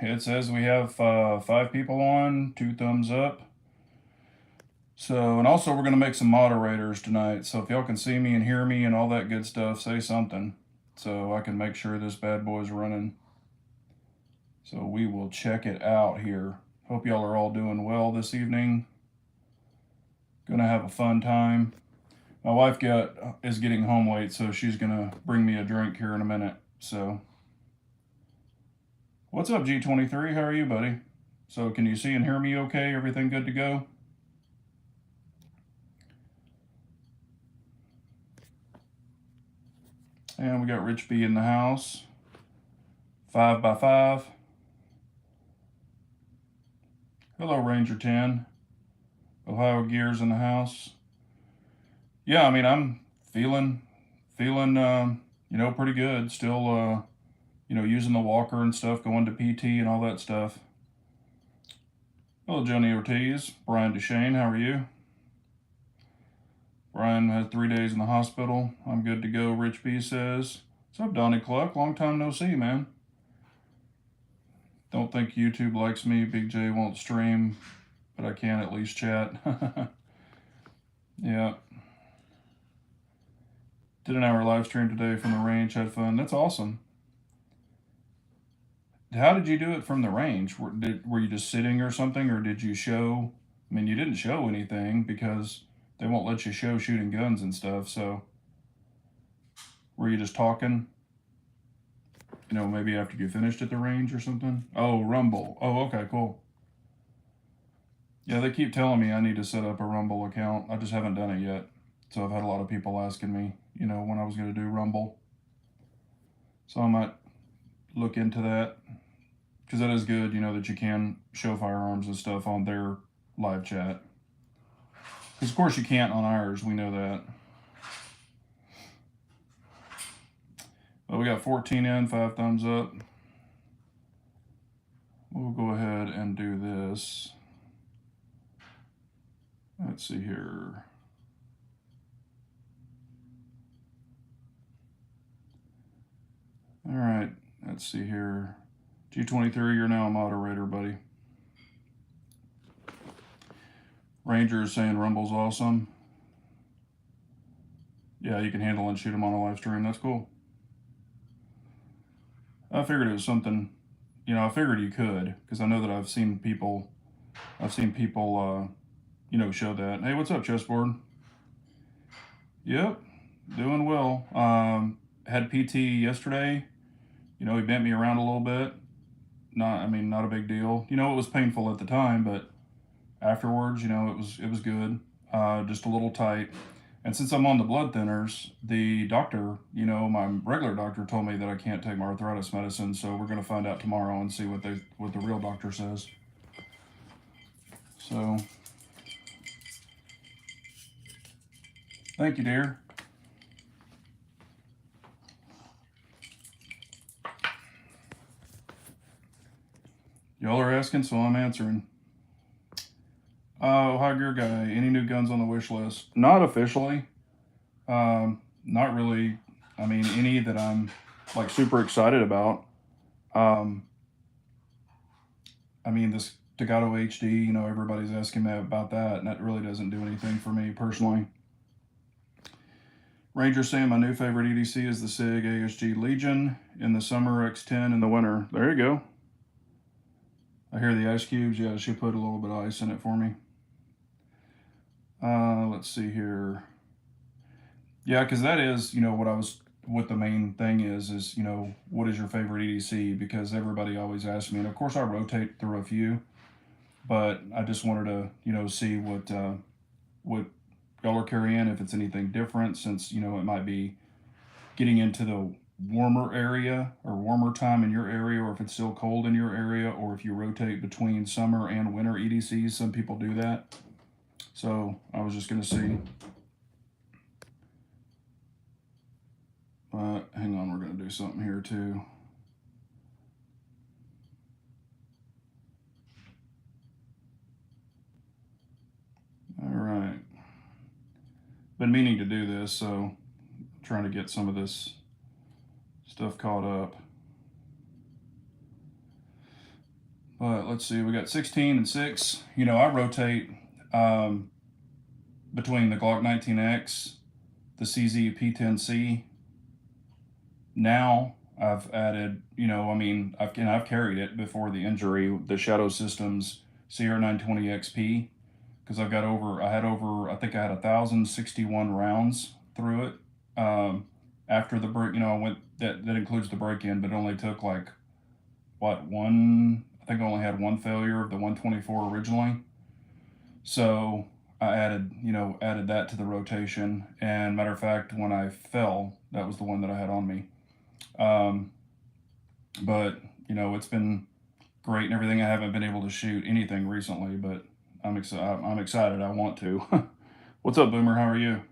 It says we have 5 people on, 2 thumbs up. So, and also we're going to make some moderators tonight. So if y'all can see me and hear me and all that good stuff, say something so I can make sure this bad boy's running. So we will check it out here. Hope y'all are all doing well this evening. Gonna have a fun time. My wife is getting home late, so she's gonna bring me a drink here in a minute. So, what's up, G23? How are you, buddy? So, can you see and hear me okay? Everything good to go? And we got Rich B in the house. 5x5. Hello, Ranger 10. Ohio Gears in the house. Yeah, I mean, I'm feeling, pretty good. Still, using the walker and stuff, going to PT and all that stuff. Hello, Johnny Ortiz. Brian Duchesne, how are you? Brian had 3 days in the hospital. I'm good to go, Rich B says. What's up, Donnie Cluck? Long time no see, man. Don't think YouTube likes me. Big J won't stream, but I can at least chat. Yeah. Did an hour live stream today from the range. Had fun. That's awesome. How did you do it from the range? Were you just sitting or something, or did you show? I mean, you didn't show anything because they won't let you show shooting guns and stuff. So, were you just talking? Maybe after you finished at the range or something? Oh, Rumble. Oh, okay, cool. Yeah, they keep telling me I need to set up a Rumble account. I just haven't done it yet. So I've had a lot of people asking me, when I was going to do Rumble. So I might look into that. Because that is good, that you can show firearms and stuff on their live chat. Because, of course, you can't on ours. We know that. But we got 14 in, 5 thumbs up. We'll go ahead and do this. Let's see here. All right, let's see here. G23, you're now a moderator, buddy. Ranger is saying Rumble's awesome. Yeah, you can handle and shoot them on a live stream. That's cool. I figured it was something, I figured you could, because I know that I've seen people, show that. Hey, what's up, chessboard? Yep, doing well. Had PT yesterday. He bent me around a little bit. Not a big deal. It was painful at the time, but afterwards, it was good. Just a little tight. And since I'm on the blood thinners, the doctor, my regular doctor told me that I can't take my arthritis medicine, so we're going to find out tomorrow and see what the real doctor says. So, thank you, dear. Y'all are asking, so I'm answering. Hi, Gear Guy. Any new guns on the wish list? Not officially. Not really. Any that I'm super excited about. This Staccato HD, everybody's asking me about that, and that really doesn't do anything for me personally. Ranger saying my new favorite EDC is the SIG ASG Legion in the summer, X10 in the winter. There you go. I hear the ice cubes. Yeah, she put a little bit of ice in it for me. Let's see here. Yeah, because that is, what the main thing is, what is your favorite EDC? Because everybody always asks me, and of course I rotate through a few, but I just wanted to, see what y'all are carrying, if it's anything different, since, it might be getting into the warmer area or warmer time in your area, or if it's still cold in your area, or if you rotate between summer and winter EDCs. Some people do that. So I was just going to see. Hang on, we're going to do something here too. All right. Been meaning to do this, so I'm trying to get some of this stuff caught up. But let's see, we got 16 and 6. You know, I rotate between the Glock 19X, the CZ P10C. Now I've added, you know, I mean, I've carried it before the injury, the Shadow Systems CR920 XP, because I think I had 1,061 rounds through it. After the break, you know, that includes the break in, but it only took like, what, I think I only had one failure of the 124 originally. So I added that to the rotation. And matter of fact, when I fell, that was the one that I had on me. But you know, it's been great and everything. I haven't been able to shoot anything recently, but I'm excited. I want to. What's up, Boomer? How are you?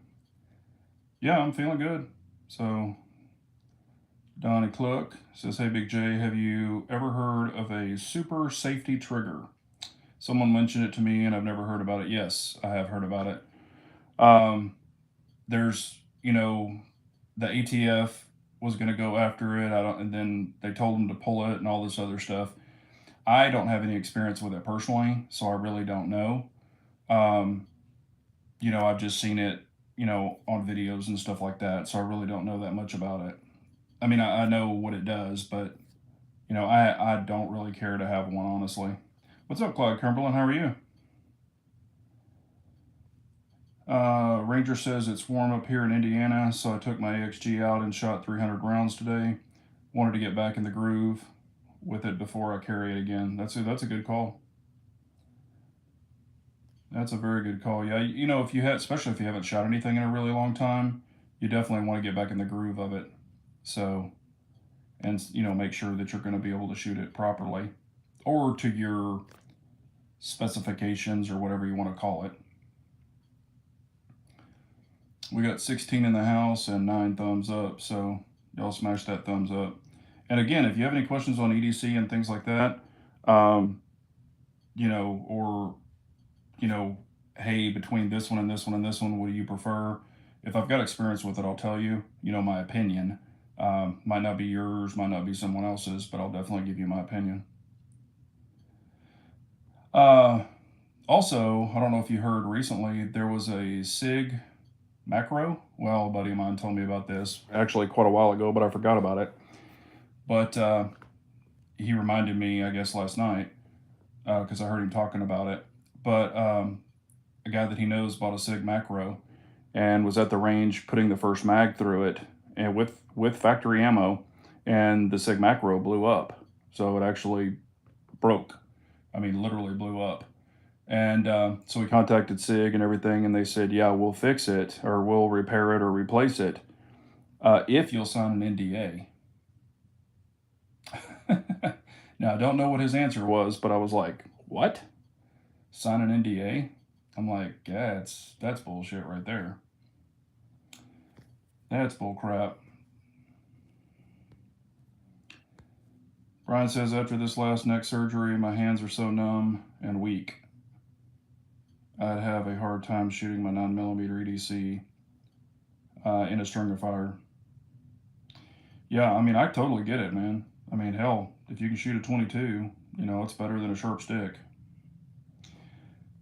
Yeah, I'm feeling good. So Donnie Cluck says, "Hey, Big J, have you ever heard of a super safety trigger? Someone mentioned it to me, and I've never heard about it." Yes, I have heard about it. There's, you know, the ATF was going to go after it. And then they told them to pull it and all this other stuff. I don't have any experience with it personally, so I really don't know. Um, you know, I've just seen it, you know, on videos and stuff like that, so I really don't know that much about it. I mean, I know what it does, but you know, I don't really care to have one, honestly. What's up, Clyde Cumberland? How are you? Ranger says it's warm up here in Indiana, so I took my AXG out and shot 300 rounds today. Wanted to get back in the groove with it before I carry it again. That's a good call. That's a very good call. Yeah, you know, especially if you haven't shot anything in a really long time, you definitely want to get back in the groove of it. So, and you know, make sure that you're going to be able to shoot it properly, or to your specifications or whatever you want to call it. We got 16 in the house and 9 thumbs up, so y'all smash that thumbs up. And again, if you have any questions on EDC and things like that, you know, or you know, hey, between this one and this one and this one, what do you prefer? If I've got experience with it, I'll tell you, you know, my opinion. Might not be yours, might not be someone else's, but I'll definitely give you my opinion. Also, I don't know if you heard recently, there was a SIG macro. Well, a buddy of mine told me about this actually quite a while ago, but I forgot about it. But he reminded me, I guess, last night because I heard him talking about it. But a guy that he knows bought a SIG macro and was at the range putting the first mag through it, and with factory ammo, and the SIG macro blew up. So it actually broke. I mean, literally blew up. And so we contacted SIG and everything, and they said, "Yeah, we'll fix it, or we'll repair it, or replace it, if you'll sign an NDA." Now I don't know what his answer was, but I was like, "What? Sign an NDA?" I'm like, "Yeah, that's bullshit right there. That's bull crap." Brian says, "After this last neck surgery, my hands are so numb and weak. I'd have a hard time shooting my 9mm EDC in a string of fire." Yeah, I mean, I totally get it, man. I mean, hell, if you can shoot a 22, you know, it's better than a sharp stick.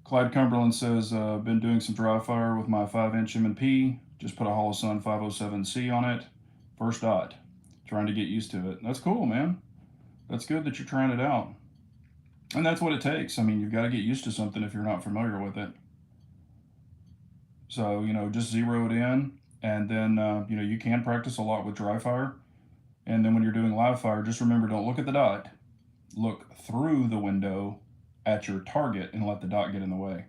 Clyde Cumberland says, "Been doing some dry fire with my 5-inch M&P. Just put a Holosun 507C on it. First dot. Trying to get used to it." That's cool, man. That's good that you're trying it out. And that's what it takes. I mean, you've got to get used to something if you're not familiar with it. So, you know, just zero it in. And then, you know, you can practice a lot with dry fire. And then when you're doing live fire, just remember, don't look at the dot. Look through the window at your target and let the dot get in the way.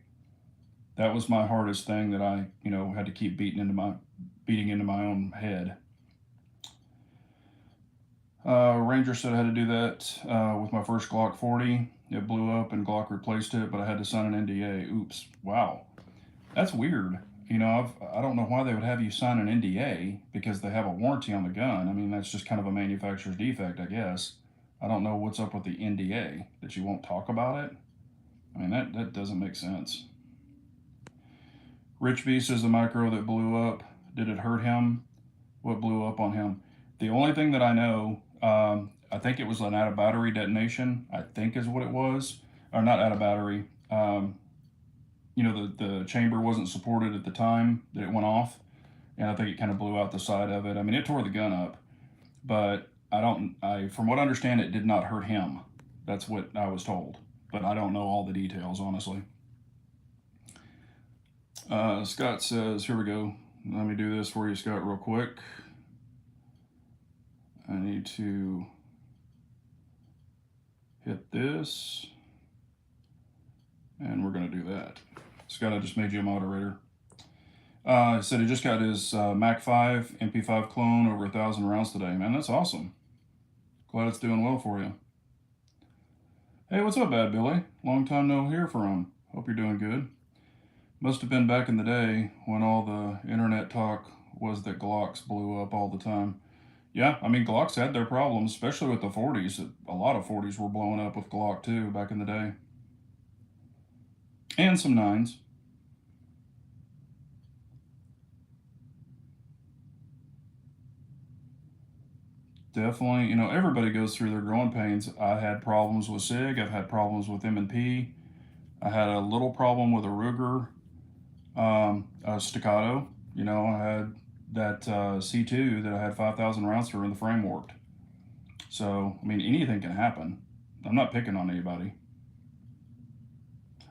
That was my hardest thing that I, you know, had to keep beating into my own head. Ranger said I had to do that with my first Glock 40. It blew up and Glock replaced it, but I had to sign an NDA. Oops. Wow. That's weird. You know, I don't know why they would have you sign an NDA because they have a warranty on the gun. I mean, that's just kind of a manufacturer's defect, I guess. I don't know what's up with the NDA, that you won't talk about it. I mean, that doesn't make sense. Rich B says the micro that blew up, did it hurt him? What blew up on him? The only thing that I know, I think it was an out of battery detonation, I think is what it was. Or not out of battery. You know, the chamber wasn't supported at the time that it went off. And I think it kind of blew out the side of it. I mean, it tore the gun up, but from what I understand, it did not hurt him. That's what I was told, but I don't know all the details, honestly. Scott says, here we go. Let me do this for you, Scott, real quick. I need to hit this, and we're going to do that. Scott, I just made you a moderator. He said he just got his Mac 5 MP5 clone, over 1,000 rounds today. Man, that's awesome. Glad it's doing well for you. Hey, what's up, Bad Billy? Long time no hear from. Hope you're doing good. Must have been back in the day when all the internet talk was that Glocks blew up all the time. Yeah, I mean, Glocks had their problems, especially with the 40s. A lot of 40s were blowing up with Glock too back in the day. And some 9s. Definitely, you know, everybody goes through their growing pains. I had problems with SIG. I've had problems with M&P. I had a little problem with a Ruger a staccato. You know, I had that C2 that I had 5,000 rounds through and the frame warped. So, I mean, anything can happen. I'm not picking on anybody.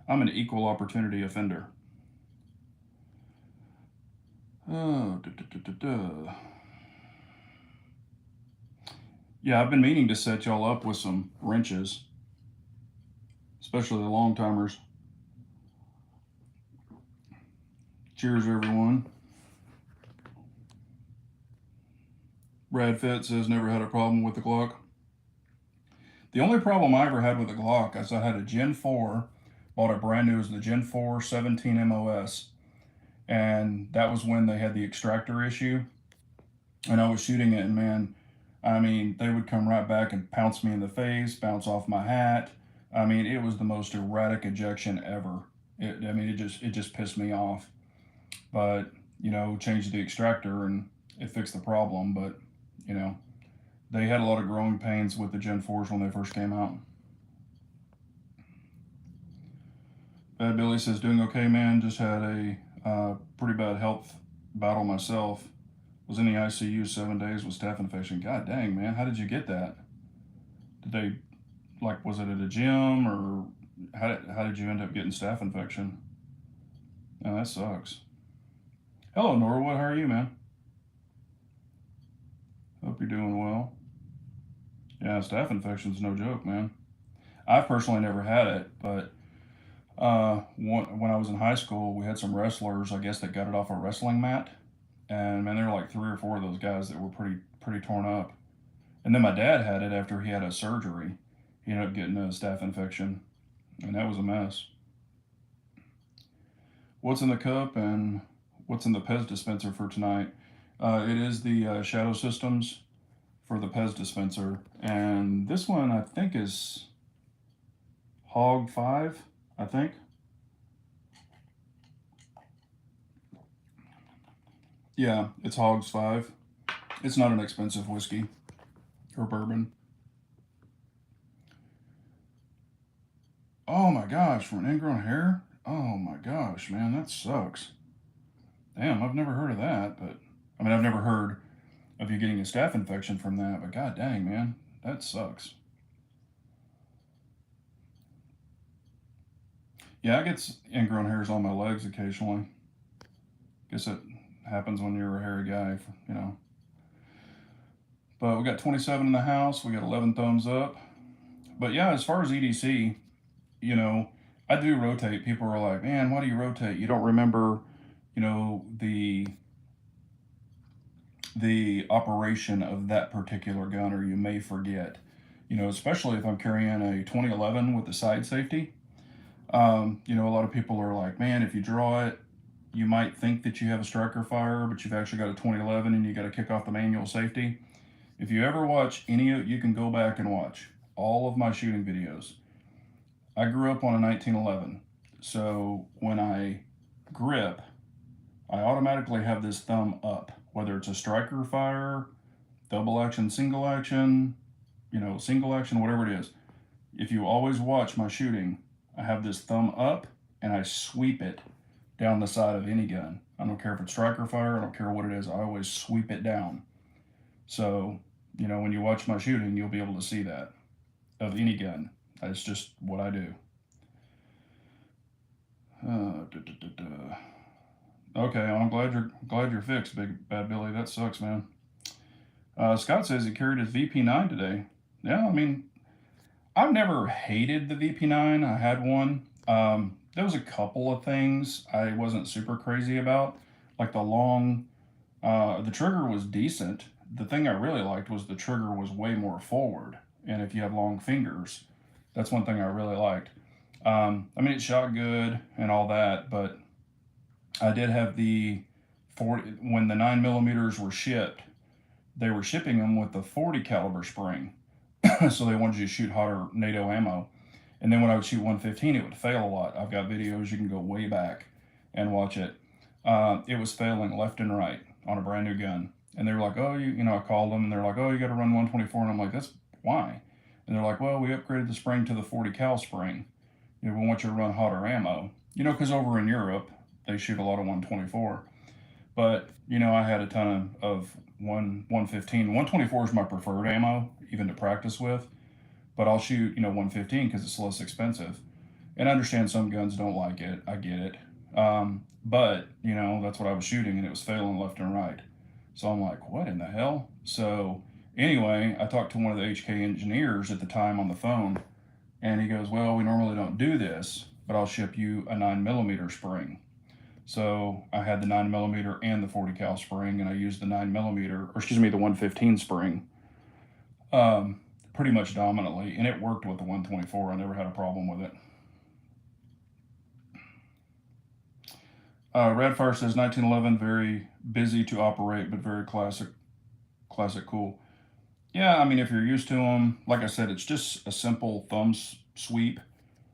I'm an equal opportunity offender. Oh, yeah, I've been meaning to set y'all up with some wrenches, especially the long timers. Cheers, everyone. Brad Fett says never had a problem with the Glock. The only problem I ever had with the Glock is I had a Gen 4, bought it brand new, it was the Gen 4 17 MOS, and that was when they had the extractor issue, and I was shooting it, and man, I mean, they would come right back and pounce me in the face, bounce off my hat. I mean, it was the most erratic ejection ever. It just pissed me off. But you know, changed the extractor and it fixed the problem. But you know, they had a lot of growing pains with the Gen 4s when they first came out. Bad Billy says, doing okay, man. Just had a pretty bad health battle myself. Was in the ICU 7 days with staph infection. God dang, man. How did you get that? Did they, like, was it at a gym or how did you end up getting staph infection? Oh, that sucks. Hello, Norwood. How are you, man? Hope you're doing well. Yeah, staph infection's no joke, man. I've personally never had it, but when I was in high school, we had some wrestlers, I guess, that got it off a wrestling mat, and man, there were like 3 or 4 of those guys that were pretty torn up. And then my dad had it after he had a surgery. He ended up getting a staph infection, and that was a mess. What's in the cup and what's in the Pez dispenser for tonight? It is the Shadow Systems for the Pez dispenser, and this one I think is Hog 5, I think. Yeah, it's Hogs 5. It's not an expensive whiskey or bourbon. Oh my gosh, for an ingrown hair? Oh my gosh, man, that sucks. Damn, I've never heard of that, but I mean, I've never heard of you getting a staph infection from that, but god dang, man, that sucks. Yeah, I get ingrown hairs on my legs occasionally. Guess it happens when you're a hairy guy, you know. But we got 27 in the house. We got 11 thumbs up. But yeah, as far as EDC, you know, I do rotate. People are like, man, why do you rotate? You don't remember, you know, the operation of that particular gun, or you may forget. You know, especially if I'm carrying a 2011 with the side safety. You know, a lot of people are like, man, if you draw it, you might think that you have a striker fire, but you've actually got a 2011 and you got to kick off the manual safety. If you ever watch any of, you can go back and watch all of my shooting videos. I grew up on a 1911, so when I grip, I automatically have this thumb up, whether it's a striker fire, double action, single action, single action, whatever it is. If you always watch my shooting, I have this thumb up and I sweep it down the side of any gun. I don't care if it's striker fire, I don't care what it is, I always sweep it down. So, when you watch my shooting, you'll be able to see that of any gun. That's just what I do. Okay, I'm glad you're fixed, Big Bad Billy. That sucks, man. Scott says he carried his VP9 today. Yeah, I mean, I've never hated the VP9. I had one. There was a couple of things I wasn't super crazy about, like the trigger was decent. The thing I really liked was the trigger was way more forward, and if you have long fingers, that's one thing I really liked. I mean, it shot good and all that, but I did have the 40 when the 9mm were shipped. They were shipping them with the 40 caliber spring, so they wanted you to shoot hotter NATO ammo. And then when I would shoot 115, it would fail a lot. I've got videos, you can go way back and watch it. It was failing left and right on a brand new gun. And they were like, oh, I called them and they're like, oh, you got to run 124. And I'm like, that's why? And they're like, well, we upgraded the spring to the 40 cal spring. We want you to run hotter ammo. Because over in Europe, they shoot a lot of 124. But, I had a ton of 115. 124 is my preferred ammo, even to practice with. But I'll shoot, 115 because it's less expensive. And I understand some guns don't like it. I get it. But, that's what I was shooting and it was failing left and right. So I'm like, what in the hell? So anyway, I talked to one of the HK engineers at the time on the phone and he goes, well, we normally don't do this, but I'll ship you a 9mm spring. So I had the 9mm and the 40 cal spring and I used the 9mm, the 115 spring. Pretty much dominantly, and it worked with the 124. I never had a problem with it. Radfire says 1911, very busy to operate, but very classic cool. Yeah, I mean, if you're used to them, like I said, it's just a simple thumb sweep.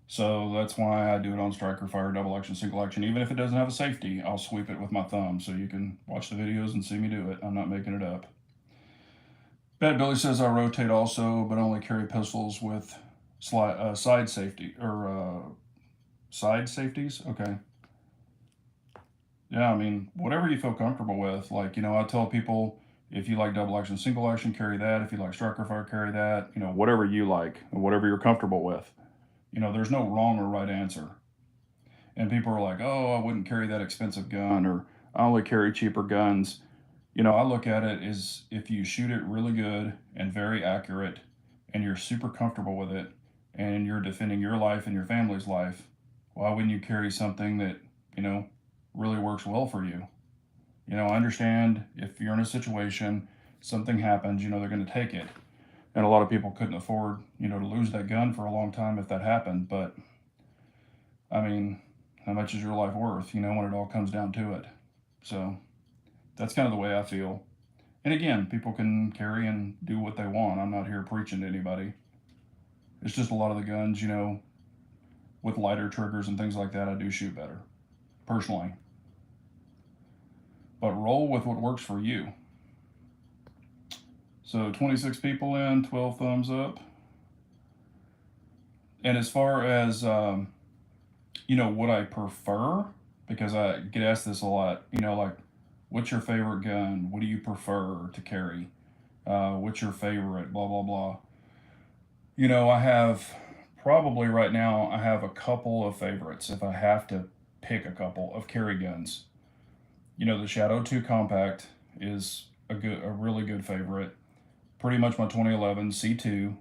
So that's why I do it on striker fire, double action, single action. Even if it doesn't have a safety, I'll sweep it with my thumb so you can watch the videos and see me do it. I'm not making it up. Bad Billy says I rotate also, but only carry pistols with side safety or side safeties. Okay. Yeah, I mean, whatever you feel comfortable with. Like, I tell people if you like double action, single action, carry that. If you like striker fire, carry that. Whatever you like, whatever you're comfortable with. There's no wrong or right answer. And people are like, oh, I wouldn't carry that expensive gun, or I only carry cheaper guns. I look at it as if you shoot it really good and very accurate and you're super comfortable with it and you're defending your life and your family's life, why wouldn't you carry something that, really works well for you? I understand if you're in a situation, something happens, they're going to take it. And a lot of people couldn't afford, to lose that gun for a long time if that happened. But, I mean, how much is your life worth, when it all comes down to it? So that's kind of the way I feel. And again, people can carry and do what they want. I'm not here preaching to anybody. It's just a lot of the guns, with lighter triggers and things like that, I do shoot better, personally. But roll with what works for you. So 26 people in, 12 thumbs up. And as far as, what I prefer, because I get asked this a lot, like, what's your favorite gun? What do you prefer to carry? What's your favorite? Blah, blah, blah. I have probably right now, I have a couple of favorites if I have to pick a couple of carry guns. The Shadow 2 Compact is a really good favorite. Pretty much my 2011 C2,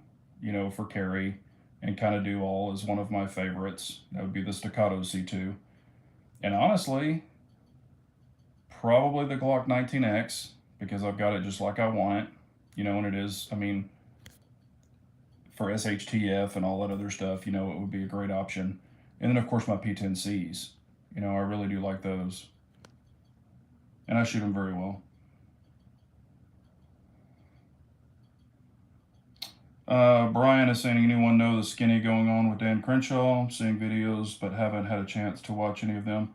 for carry and kind of do all is one of my favorites. That would be the Staccato C2. And honestly, probably the Glock 19X because I've got it just like I want it, and it is, I mean, for SHTF and all that other stuff, it would be a great option. And then, of course, my P10Cs. I really do like those. And I shoot them very well. Brian is saying, anyone know the skinny going on with Dan Crenshaw? Seeing videos, but haven't had a chance to watch any of them.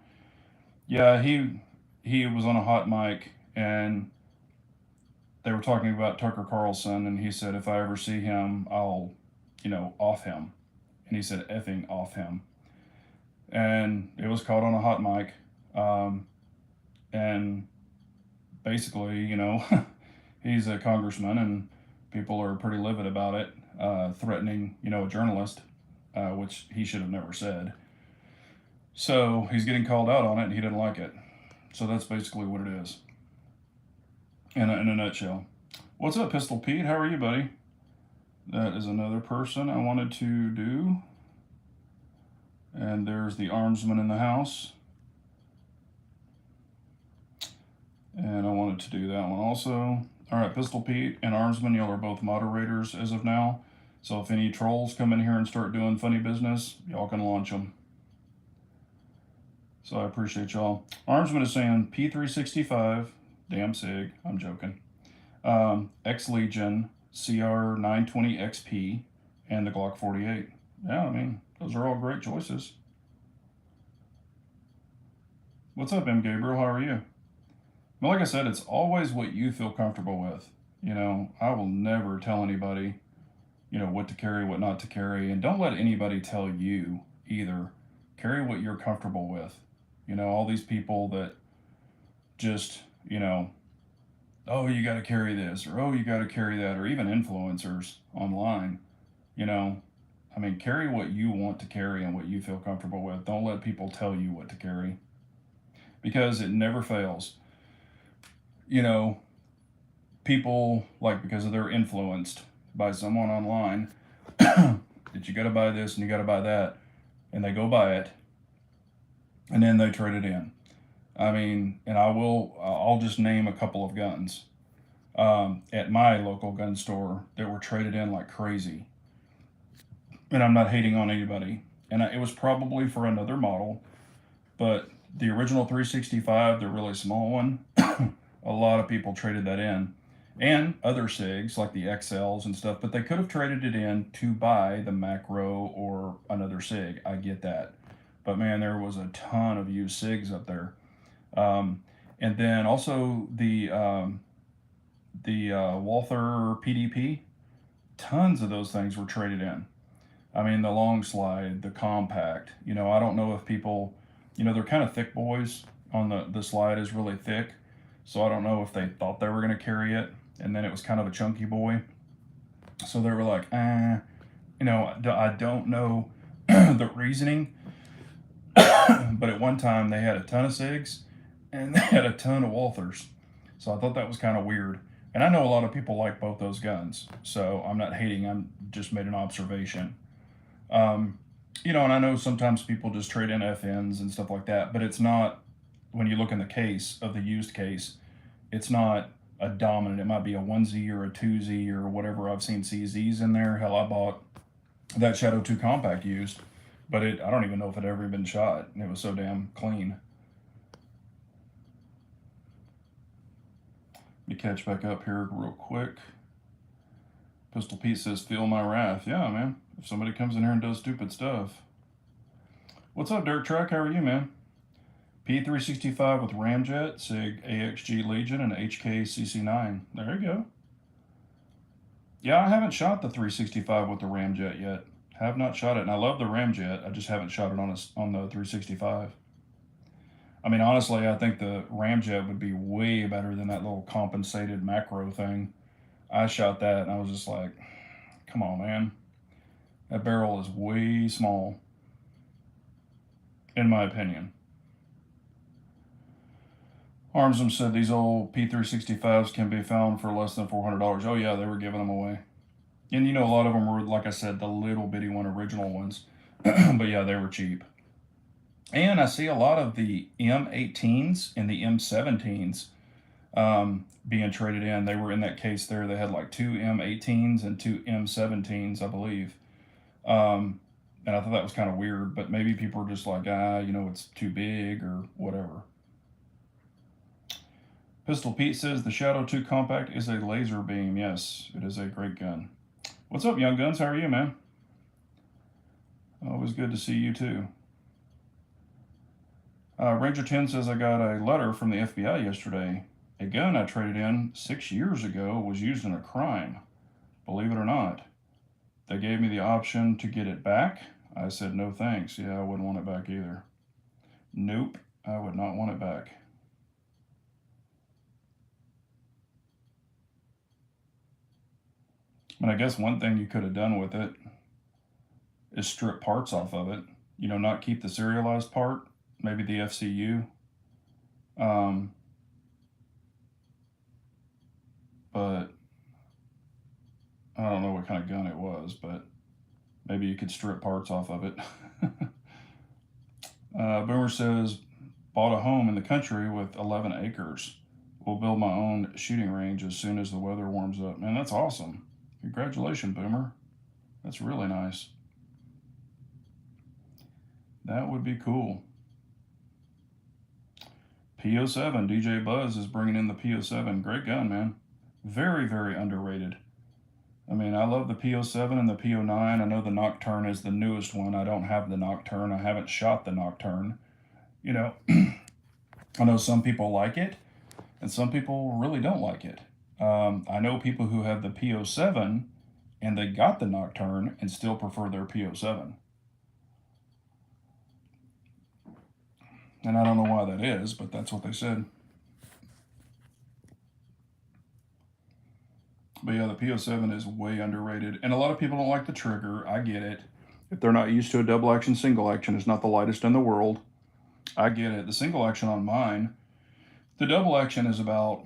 Yeah, he was on a hot mic, and they were talking about Tucker Carlson, and he said, if I ever see him, I'll, off him. And he said, effing off him. And it was caught on a hot mic. And basically, he's a congressman, and people are pretty livid about it, threatening, a journalist, which he should have never said. So he's getting called out on it, and he didn't like it. So that's basically what it is, in a nutshell. What's up, Pistol Pete? How are you, buddy? That is another person I wanted to do. And there's the armsman in the house. And I wanted to do that one also. All right, Pistol Pete and Armsman, y'all are both moderators as of now. So if any trolls come in here and start doing funny business, y'all can launch them. So I appreciate y'all. Armsman is saying P365, damn sig, I'm joking. X-Legion, CR920XP, and the Glock 48. Yeah, I mean, those are all great choices. What's up, M. Gabriel? How are you? Well, like I said, it's always what you feel comfortable with. I will never tell anybody, what to carry, what not to carry. And don't let anybody tell you either. Carry what you're comfortable with. All these people that just, oh, you got to carry this, or oh, you got to carry that, or even influencers online, I mean, carry what you want to carry and what you feel comfortable with. Don't let people tell you what to carry, because it never fails. People, because they're influenced by someone online, that you got to buy this and you got to buy that, and they go buy it, and then they trade it in. I mean, and I'll just name a couple of guns at my local gun store that were traded in like crazy. And I'm not hating on anybody. And it was probably for another model, but the original 365, the really small one, a lot of people traded that in. And other SIGs like the XLs and stuff, but they could have traded it in to buy the macro or another SIG. I get that. But man, there was a ton of used SIGs up there. And then also the Walther PDP, tons of those things were traded in. I mean, the long slide, the compact, I don't know if people, they're kind of thick boys on the slide is really thick. So I don't know if they thought they were going to carry it, and then it was kind of a chunky boy. So they were like, I don't know the reasoning. But at one time they had a ton of SIGs and they had a ton of Walthers. So I thought that was kind of weird. And I know a lot of people like both those guns. So I'm not hating, I'm just made an observation. And I know sometimes people just trade in FNs and stuff like that, but it's not, when you look in the case of the used case, it's not a dominant. It might be a 1Z or a 2Z or whatever. I've seen CZs in there. Hell, I bought that Shadow 2 compact used, but I don't even know if it ever been shot. It was so damn clean. Let me catch back up here real quick. Pistol Pete says, feel my wrath. Yeah, man. If somebody comes in here and does stupid stuff. What's up, Dirt Truck? How are you, man? P365 with Ramjet, SIG AXG Legion, and HK CC9. There you go. Yeah, I haven't shot the 365 with the Ramjet yet. Have not shot it, and I love the Ramjet. I just haven't shot it on the 365. I mean, honestly, I think the Ramjet would be way better than that little compensated macro thing. I shot that, and I was just like, come on, man. That barrel is way small, in my opinion. Armsman said these old P365s can be found for less than $400. Oh yeah, they were giving them away. And a lot of them were, like I said, the little bitty original ones. But yeah, they were cheap. And I see a lot of the M18s and the M17s being traded in. They were in that case there. They had like 2 M18s and 2 M17s, I believe. And I thought that was kind of weird, but maybe people are just like, it's too big or whatever. Pistol Pete says the Shadow 2 compact is a laser beam. Yes, it is a great gun. What's up, Young Guns? How are you, man? Always good to see you too. Ranger 10 says I got a letter from the FBI yesterday, A gun I traded in 6 years ago was used in a crime, believe it or not. They gave me the option to get it back. I said no thanks. Yeah, I wouldn't want it back either. Nope, I would not want it back. And I guess one thing you could have done with it is strip parts off of it. You know, not keep the serialized part, maybe the FCU. Um, but I don't know what kind of gun it was, but maybe you could strip parts off of it. Boomer says, bought a home in the country with 11 acres. Will build my own shooting range as soon as the weather warms up. Man, that's awesome. Congratulations, Boomer. That's really nice. That would be cool. PO7, DJ Buzz is bringing in the PO7. Great gun, man. Very, very underrated. I mean, I love the PO7 and the PO9. I know the Nocturne is the newest one. I don't have the Nocturne. I haven't shot the Nocturne. You know, I know some people like it, and some people really don't like it. I know people who have the PO7 and they got the Nocturne and still prefer their PO7. And I don't know why that is, but that's what they said. But yeah, the PO7 is way underrated. And a lot of people don't like the trigger. I get it. If they're not used to a double action, single action, it's not the lightest in the world. I get it. The single action on mine, the double action is about,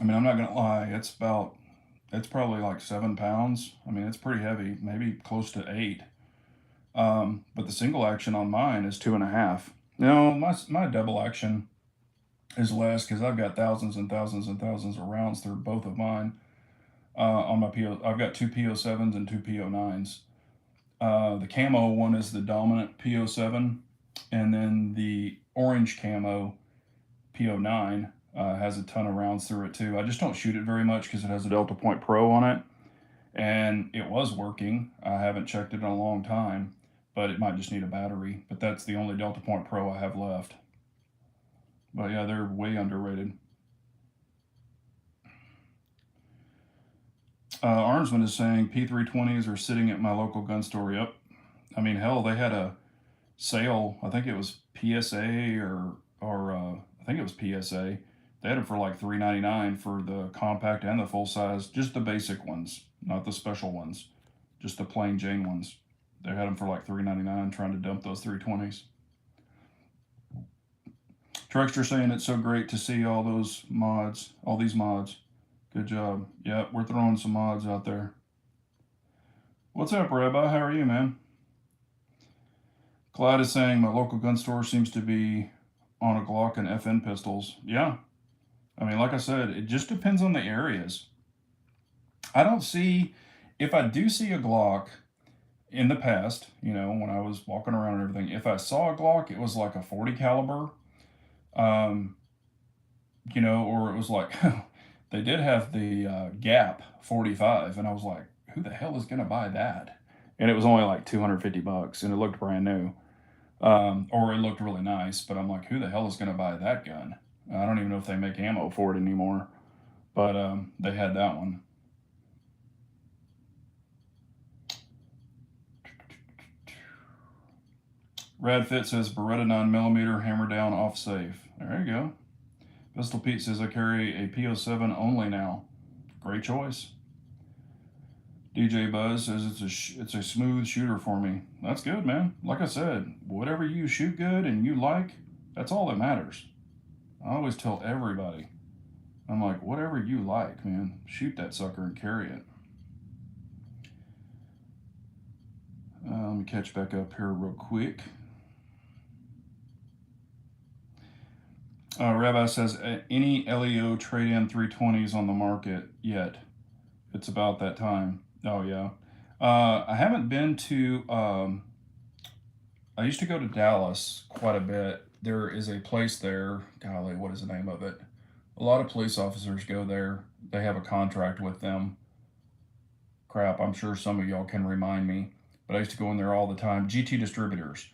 I mean, I'm not going to lie, it's probably like 7 pounds. I mean, it's pretty heavy, maybe close to 8. But the single action on mine is 2.5. No, my double action is less because I've got thousands and thousands and thousands of rounds through both of mine. On my PO, I've got 2 PO7s and 2 PO9s. The camo one is the dominant PO7, and then the orange camo PO9 has a ton of rounds through it too. I just don't shoot it very much because it has a Delta Point Pro on it, and it was working. I haven't checked it in a long time, but it might just need a battery. But that's the only Delta Point Pro I have left. But yeah, they're way underrated. Armsman is saying P320s are sitting at my local gun store. Yep. I mean, hell, they had a sale. I think it was PSA or I think it was PSA. They had them for like $3.99 for the compact and the full size, just the basic ones, not the special ones, just the plain Jane ones. They had them for like $3.99, trying to dump those 320s. Trexter saying it's so great to see all those mods, all these mods. Good job. Yeah, we're throwing some mods out there. What's up, Rabbi? How are you, man? Clyde is saying my local gun store seems to be on a Glock and FN pistols. Yeah. I mean, like I said, it just depends on the areas. I don't see, if I do see a Glock in the past, you know, when I was walking around and everything, if I saw a Glock, it was like a 40 caliber, you know, or it was like, they did have the Gap 45, and I was like, who the hell is going to buy that? And it was only like $250, and it looked brand new. Or it looked really nice, but I'm like, who the hell is going to buy that gun? I don't even know if they make ammo for it anymore, but they had that one. Radfit says Beretta 9mm hammer down off safe. There you go. Pistol Pete says I carry a PO7 only now. Great choice. DJ Buzz says it's a smooth shooter for me. That's good, man. Like I said, whatever you shoot good and you like, that's all that matters. I always tell everybody, I'm like, whatever you like, man, shoot that sucker and carry it. Let me catch back up here real quick. Rabbi says, any LEO trade-in 320s on the market yet? It's about that time. Oh, yeah. I haven't been to, I used to go to Dallas quite a bit. There is a place there, golly, what is the name of it? A lot of police officers go there. They have a contract with them. Crap, I'm sure some of y'all can remind me. But I used to go in there all the time. GT Distributors.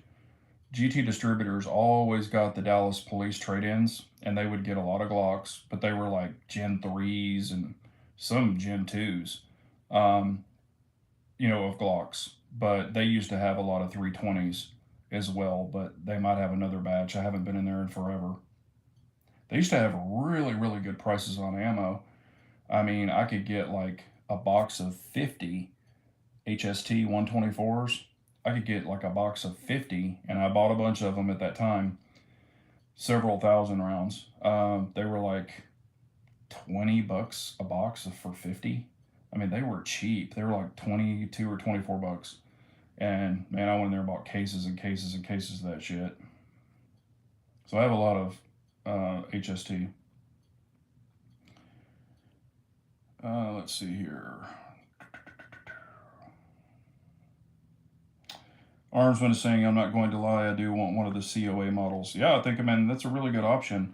GT distributors always got the Dallas police trade-ins, and they would get a lot of Glocks, but they were like Gen 3s and some Gen 2s, um, of Glocks. But they used to have a lot of 320s as well, but they might have another batch. I haven't been in there in forever. They used to have really, really good prices on ammo. I mean, I could get like a box of 50 HST 124s. I could get like a box of 50, and I bought a bunch of them at that time, several thousand rounds. They were like $20 a box for 50. I mean, they were cheap. They were like 22 or $24. And man, I went in there and bought cases and cases and cases of that shit. So I have a lot of HST. Let's see here. Armsman is saying, I'm not going to lie, I do want one of the COA models. Yeah, I think, that's a really good option.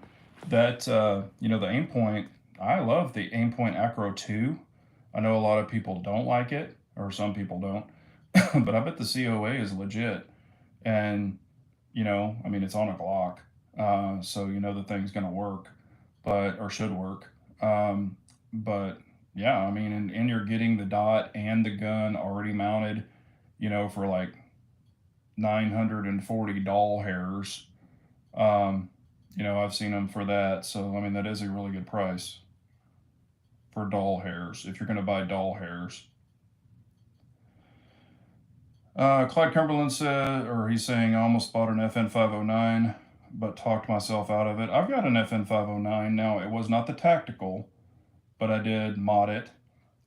That, the Aimpoint, I love the Aimpoint Acro 2. I know a lot of people don't like it, or some people don't, but I bet the COA is legit. And, it's on a Glock, so the thing's going to work, or should work. But, yeah, and you're getting the dot and the gun already mounted, for like 940 doll hairs. I've seen them for that. So, that is a really good price for doll hairs if you're going to buy doll hairs. Clyde Cumberland said, or he's saying, I almost bought an FN 509, but talked myself out of it. I've got an FN 509 now. It was not the tactical, but I did mod it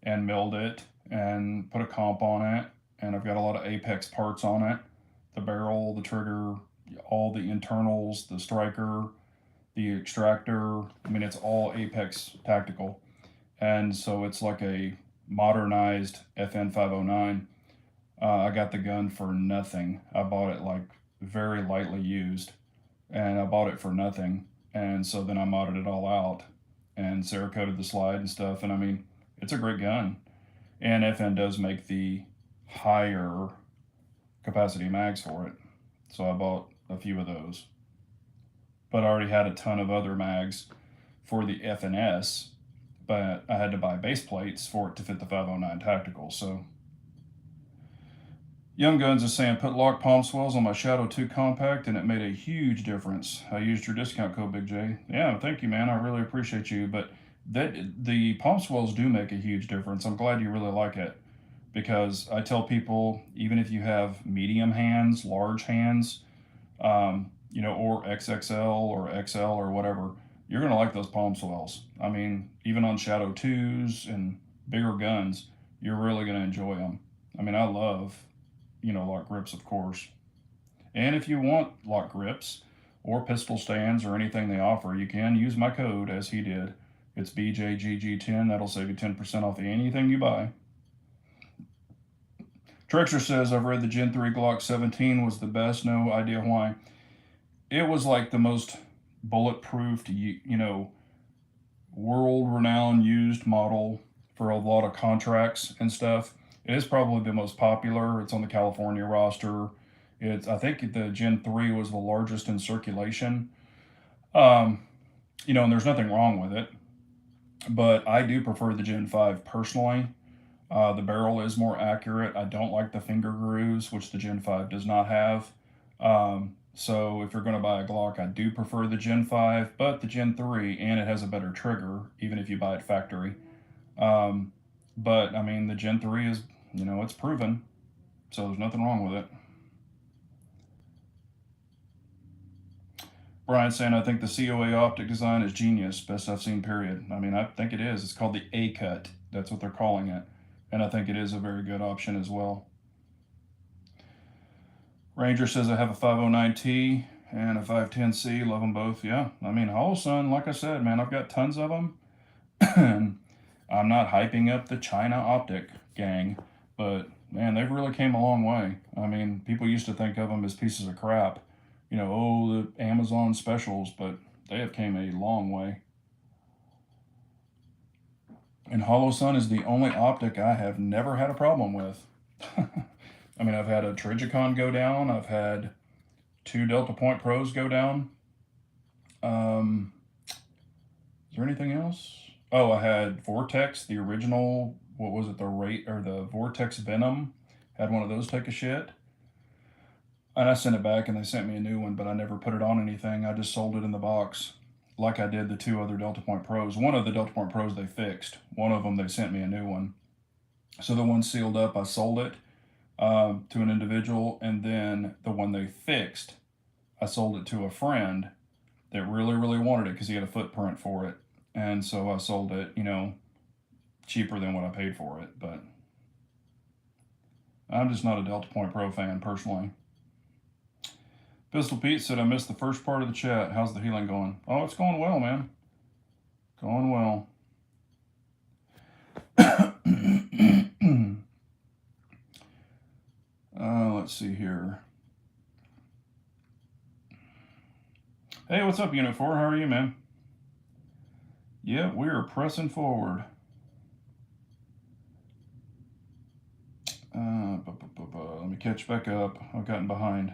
and milled it and put a comp on it. And I've got a lot of Apex parts on it. The barrel, the trigger, all the internals, the striker, the extractor. It's all Apex tactical. And so it's like a modernized FN 509. I got the gun for nothing. I bought it like very lightly used, and I bought it for nothing. And so then I modded it all out and Cerakoted the slide and stuff. And it's a great gun. And FN does make the higher capacity mags for it. So I bought a few of those. But I already had a ton of other mags for the FNS, but I had to buy base plates for it to fit the 509 tactical. So Young Guns is saying, put lock palm swells on my Shadow 2 compact and it made a huge difference. I used your discount code, Big J. Yeah, thank you, man. I really appreciate you. But the palm swells do make a huge difference. I'm glad you really like it, because I tell people, even if you have medium hands, large hands, or XXL or XL or whatever, you're going to like those palm swells. Even on Shadow 2s and bigger guns, you're really going to enjoy them. I love, lock grips, of course. And if you want lock grips or pistol stands or anything they offer, you can use my code as he did. It's BJGG10. That'll save you 10% off anything you buy. Trexer says, I've read the Gen 3 Glock 17 was the best. No idea why. It was like the most bulletproof, world-renowned used model for a lot of contracts and stuff. It is probably the most popular. It's on the California roster. I think the Gen 3 was the largest in circulation. And there's nothing wrong with it. But I do prefer the Gen 5 personally. The barrel is more accurate. I don't like the finger grooves, which the Gen 5 does not have. So if you're going to buy a Glock, I do prefer the Gen 5, but the Gen 3, and it has a better trigger, even if you buy it factory. But the Gen 3 is, it's proven, so there's nothing wrong with it. Brian saying, I think the COA optic design is genius. Best I've seen, period. I think it is. It's called the A-cut. That's what they're calling it. And I think it is a very good option as well. Ranger says, I have a 509T and a 510C. Love them both. Yeah. Holosun, like I said, man, I've got tons of them. And I'm not hyping up the China Optic gang, but man, they've really came a long way. People used to think of them as pieces of crap. The Amazon specials, but they have came a long way. And Holosun is the only optic I have never had a problem with. I've had a Trigicon go down. I've had 2 Delta Point Pros go down. Is there anything else? Oh, I had Vortex, the original, what was it, the rate or the Vortex Venom. Had one of those take a shit. And I sent it back and they sent me a new one, but I never put it on anything. I just sold it in the box like I did the 2 other Delta Point Pros. One of the Delta Point Pros they fixed. One of them they sent me a new one. So the one sealed up, I sold it to an individual, and then the one they fixed, I sold it to a friend that really, really wanted it because he had a footprint for it. And so I sold it, you know, cheaper than what I paid for it. But I'm just not a Delta Point Pro fan personally. Pistol Pete said, I missed the first part of the chat. How's the healing going? Oh, it's going well, man. Going well. Let's see here. Hey, what's up, Unit 4? How are you, man? Yeah, we are pressing forward. Let me catch back up. I've gotten behind.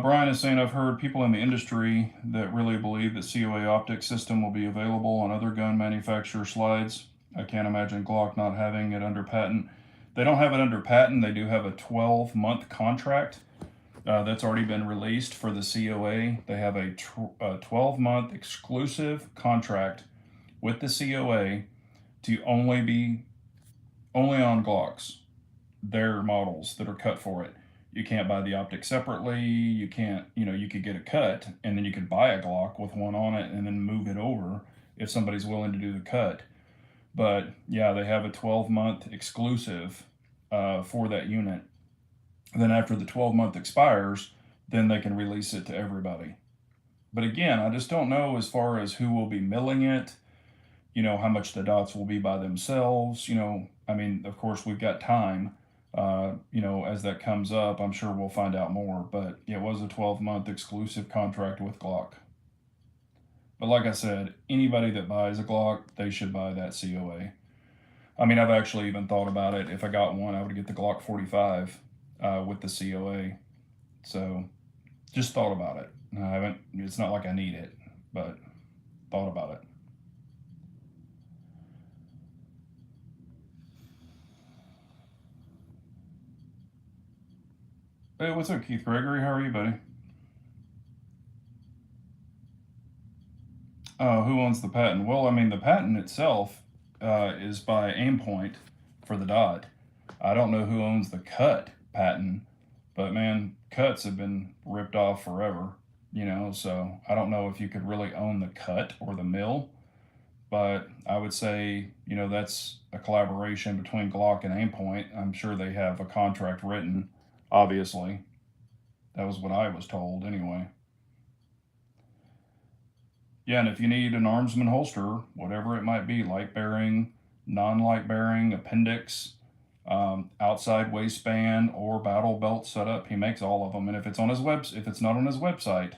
Brian is saying, I've heard people in the industry that really believe that COA Optic system will be available on other gun manufacturer slides. I can't imagine Glock not having it under patent. They don't have it under patent. They do have a 12-month contract that's already been released for the COA. They have a 12-month exclusive contract with the COA to only on Glocks, their models that are cut for it. You can't buy the Optic separately. You can't, you know, you could get a cut and then you could buy a Glock with one on it and then move it over if somebody's willing to do the cut. But yeah, they have a 12-month exclusive for that unit. And then after the 12-month expires, then they can release it to everybody. But again, I just don't know as far as who will be milling it, you know, how much the dots will be by themselves. You know, I mean, of course, we've got time. You know, as that comes up, I'm sure we'll find out more. But it was a 12-month exclusive contract with Glock. But like I said, anybody that buys a Glock, they should buy that COA. I mean, I've actually even thought about it. If I got one, I would get the Glock 45 with the COA. So just thought about it. I haven't, it's not like I need it, but thought about it. Hey, what's up, Keith Gregory? How are you, buddy? Who owns the patent? Well, I mean, the patent itself is by Aimpoint for the dot. I don't know who owns the cut patent, but man, cuts have been ripped off forever, you know, so I don't know if you could really own the cut or the mill, but I would say, you know, that's a collaboration between Glock and Aimpoint. I'm sure they have a contract written, obviously. That was what I was told anyway. Yeah, and if you need an armsman holster, whatever it might be, light bearing, non-light bearing, appendix, outside waistband, or battle belt setup, he makes all of them. And if it's on if it's not on his website,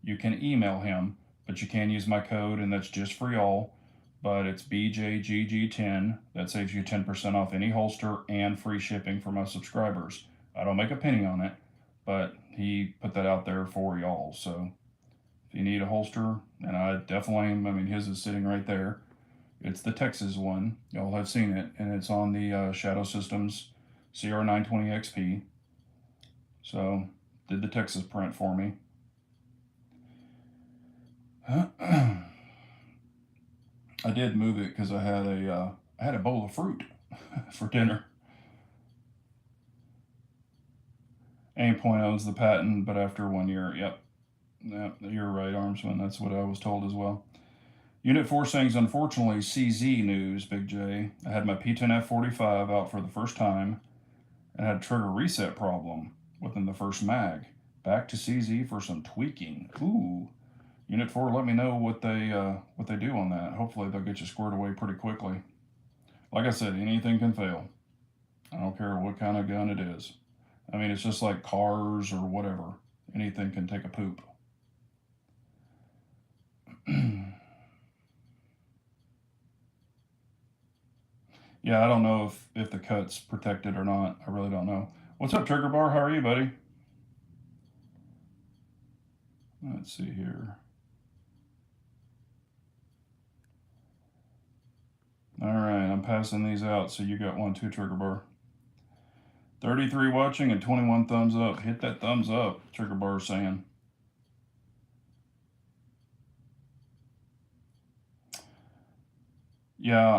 you can email him, but you can use my code, and that's just for y'all. But it's BJGG10. That saves you 10% off any holster and free shipping for my subscribers. I don't make a penny on it, but he put that out there for y'all. So if you need a holster, and I definitely, I mean, his is sitting right there. It's the Texas one. Y'all have seen it, and it's on the Shadow Systems CR920XP. So, did the Texas print for me. I did move it because I had a bowl of fruit for dinner. Aimpoint owns the patent, but after 1 year, yep, you're right, Armsman. That's what I was told as well. Unit 4 saying, unfortunately, CZ news, Big J. I had my P10F45 out for the first time and had a trigger reset problem within the first mag. Back to CZ for some tweaking. Ooh. Unit 4, let me know what they do on that. Hopefully they'll get you squared away pretty quickly. Like I said, anything can fail. I don't care what kind of gun it is. I mean, it's just like cars or whatever. Anything can take a poop. Yeah, I don't know if the cut's protected or not. I really don't know. What's up, Trigger Bar? How are you, buddy? Let's see here. All right, I'm passing these out, so you got one too, Trigger Bar. 33 watching and 21 thumbs up. Hit that thumbs up, Trigger Bar saying. Yeah,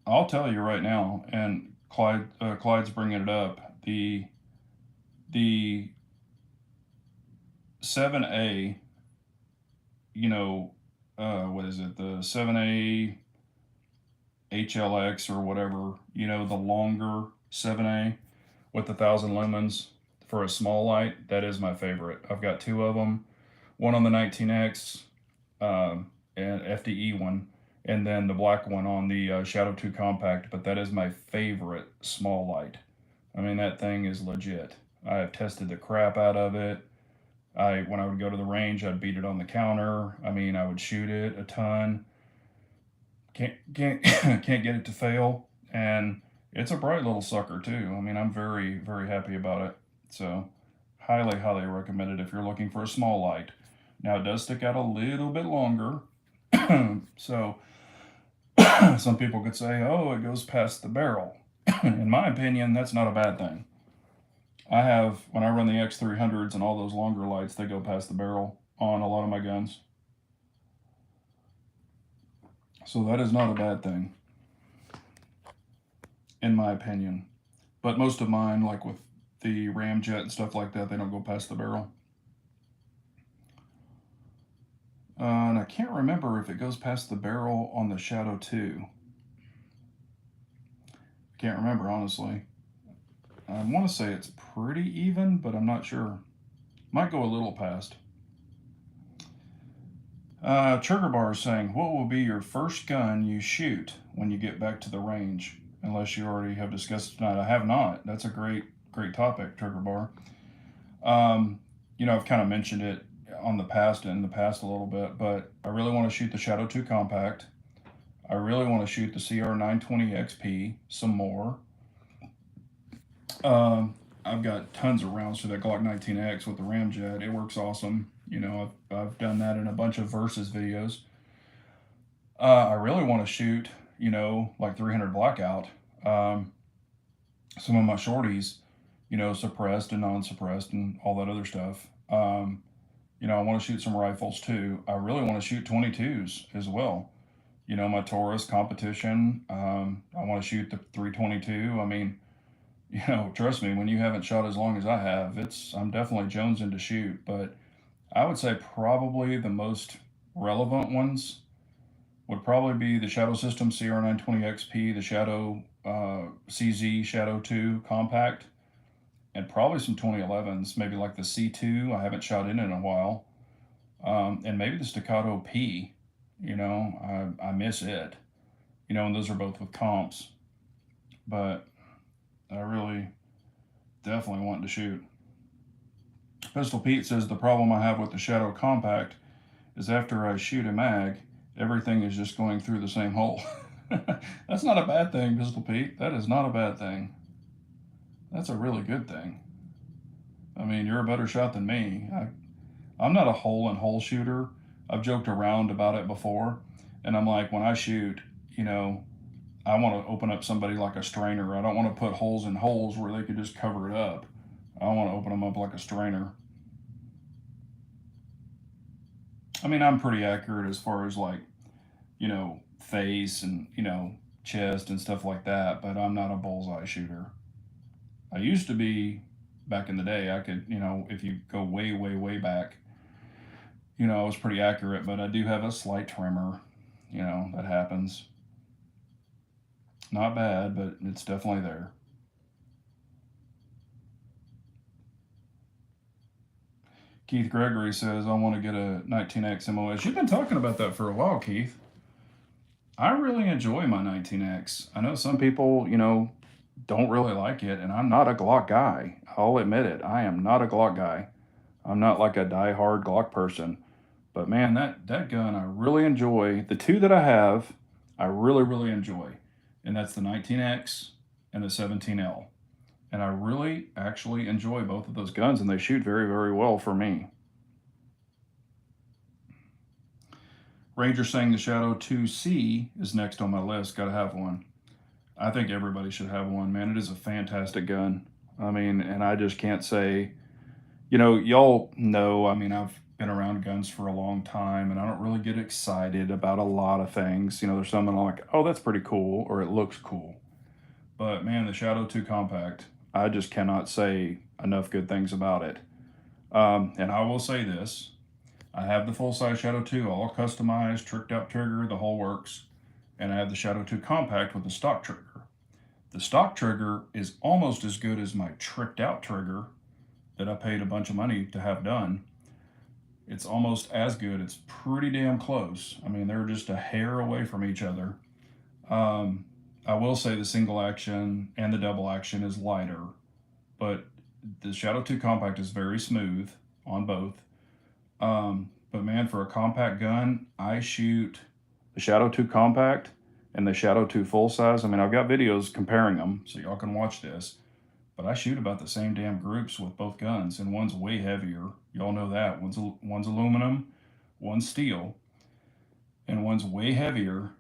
I'll tell you right now, and Clyde's bringing it up. The 7A, you know, what is it? The 7A HLX or whatever, the longer 7A with 1,000 lumens for a small light. That is my favorite. I've got two of them. One on the 19X, and FDE one, and then the black one on the Shadow 2 Compact. But that is my favorite small light. I mean, that thing is legit. I have tested the crap out of it. When I would go to the range, I'd beat it on the counter. I mean, I would shoot it a ton. Can't can't get it to fail, and it's a bright little sucker too. I mean, I'm very very happy about it. So, highly recommend it if you're looking for a small light. Now it does stick out a little bit longer, so some people could say, "Oh, it goes past the barrel." In my opinion, that's not a bad thing. When I run the X300s and all those longer lights, they go past the barrel on a lot of my guns. So that is not a bad thing, in my opinion. But most of mine, like with the Ramjet and stuff like that, they don't go past the barrel. And I can't remember if it goes past the barrel on the Shadow 2. Can't remember, honestly. I want to say it's pretty even, but I'm not sure. Might go a little past. Trigger Bar is saying, what will be your first gun you shoot when you get back to the range? Unless you already have discussed it tonight. I have not. That's a great topic, Trigger Bar. I've kind of mentioned it in the past a little bit, but I really want to shoot the Shadow 2 Compact. I really want to shoot the CR920 XP some more. I've got tons of rounds for that Glock 19X with the Ramjet. It works awesome. I've done that in a bunch of Versus videos. I really want to shoot, like 300 Blackout. Some of my shorties, suppressed and non-suppressed and all that other stuff. I want to shoot some rifles too. I really want to shoot 22s as well. My Taurus competition. I want to shoot the 322. I mean, trust me, when you haven't shot as long as I have, I'm definitely jonesing to shoot. But I would say probably the most relevant ones would probably be the Shadow System CR920 XP, the Shadow CZ Shadow 2 Compact, and probably some 2011s, maybe like the C2. I haven't shot in a while, and maybe the Staccato P. I miss it. And those are both with comps, but I really definitely want to shoot. Pistol Pete says the problem I have with the Shadow Compact is after I shoot a mag, everything is just going through the same hole. That's not a bad thing, Pistol Pete. That is not a bad thing. That's a really good thing. I mean, you're a better shot than me. I'm not a hole shooter. I've joked around about it before, and I'm like, when I shoot, I want to open up somebody like a strainer. I don't want to put holes in holes where they could just cover it up. I want to open them up like a strainer. I mean, I'm pretty accurate as far as like, face and, chest and stuff like that, but I'm not a bullseye shooter. I used to be back in the day. I could, if you go way back, I was pretty accurate, but I do have a slight tremor. That happens. Not bad, but it's definitely there. Keith Gregory says, I want to get a 19X MOS. You've been talking about that for a while, Keith. I really enjoy my 19X. I know some people, don't really like it, and I'm not a Glock guy. I'll admit it. I am not a Glock guy. I'm not like a die-hard Glock person. But man, that gun I really enjoy. The two that I have, I really, really enjoy. And that's the 19X and the 17L. And I really actually enjoy both of those guns, and they shoot very, very well for me. Ranger saying the Shadow 2C is next on my list. Got to have one. I think everybody should have one, man. It is a fantastic gun. I mean, and I just can't say, y'all know, I mean, I've been around guns for a long time and I don't really get excited about a lot of things. There's something I'm like, oh, that's pretty cool, or it looks cool. But man, the Shadow 2 Compact, I just cannot say enough good things about it. And I will say this, I have the full-size Shadow 2, all customized, tricked out trigger, the whole works. And I have the Shadow 2 Compact with the stock trigger. The stock trigger is almost as good as my tricked out trigger that I paid a bunch of money to have done. It's almost as good. It's pretty damn close. I mean, they're just a hair away from each other. I will say the single action and the double action is lighter, but the Shadow 2 Compact is very smooth on both. But man, for a compact gun, I shoot the Shadow 2 Compact and the Shadow 2 full size. I mean, I've got videos comparing them, so y'all can watch this. But I shoot about the same damn groups with both guns, and one's way heavier. Y'all know that. One's aluminum, one's steel, and one's way heavier,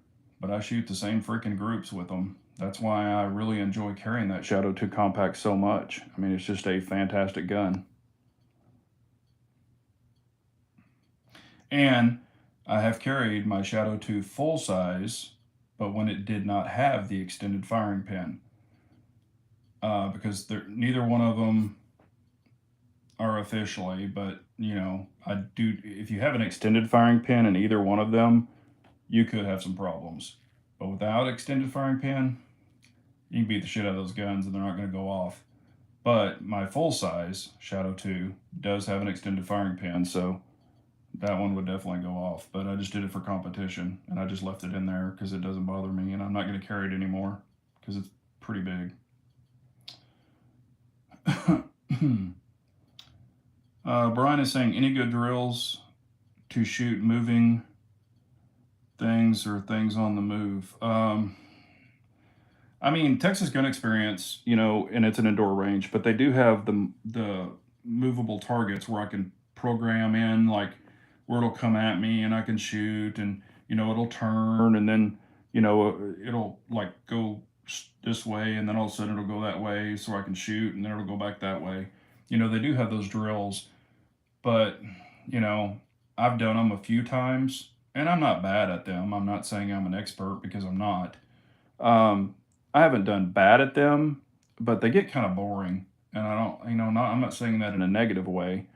but I shoot the same freaking groups with them. That's why I really enjoy carrying that Shadow 2 Compact so much. I mean, it's just a fantastic gun. And I have carried my Shadow 2 full size, but when it did not have the extended firing pin. Because neither one of them are officially, but I do. If you have an extended firing pin in either one of them, you could have some problems. But without extended firing pin, you can beat the shit out of those guns and they're not going to go off. But my full size Shadow 2 does have an extended firing pin, so that one would definitely go off. But I just did it for competition, and I just left it in there because it doesn't bother me, and I'm not going to carry it anymore because it's pretty big. Brian is saying, any good drills to shoot moving things or things on the move? I mean, Texas Gun Experience, and it's an indoor range, but they do have the movable targets where I can program in, like, where it'll come at me and I can shoot, and it'll turn, and then it'll like go this way, and then all of a sudden it'll go that way so I can shoot, and then it'll go back that way. They do have those drills, but I've done them a few times and I'm not bad at them. I'm not saying I'm an expert because I'm not. I haven't done bad at them, but they get kind of boring, and I don't, I'm not saying that in a negative way,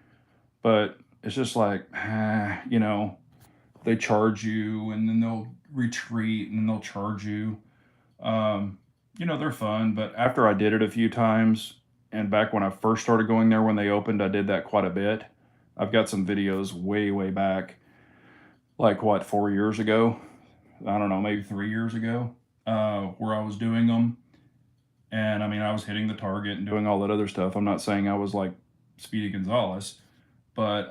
but it's just like, they charge you and then they'll retreat and then they'll charge you. They're fun, but after I did it a few times, and back when I first started going there when they opened, I did that quite a bit. I've got some videos way, way back, like 4 years ago? I don't know, maybe 3 years ago, where I was doing them. And I mean, I was hitting the target and doing all that other stuff. I'm not saying I was like Speedy Gonzalez, but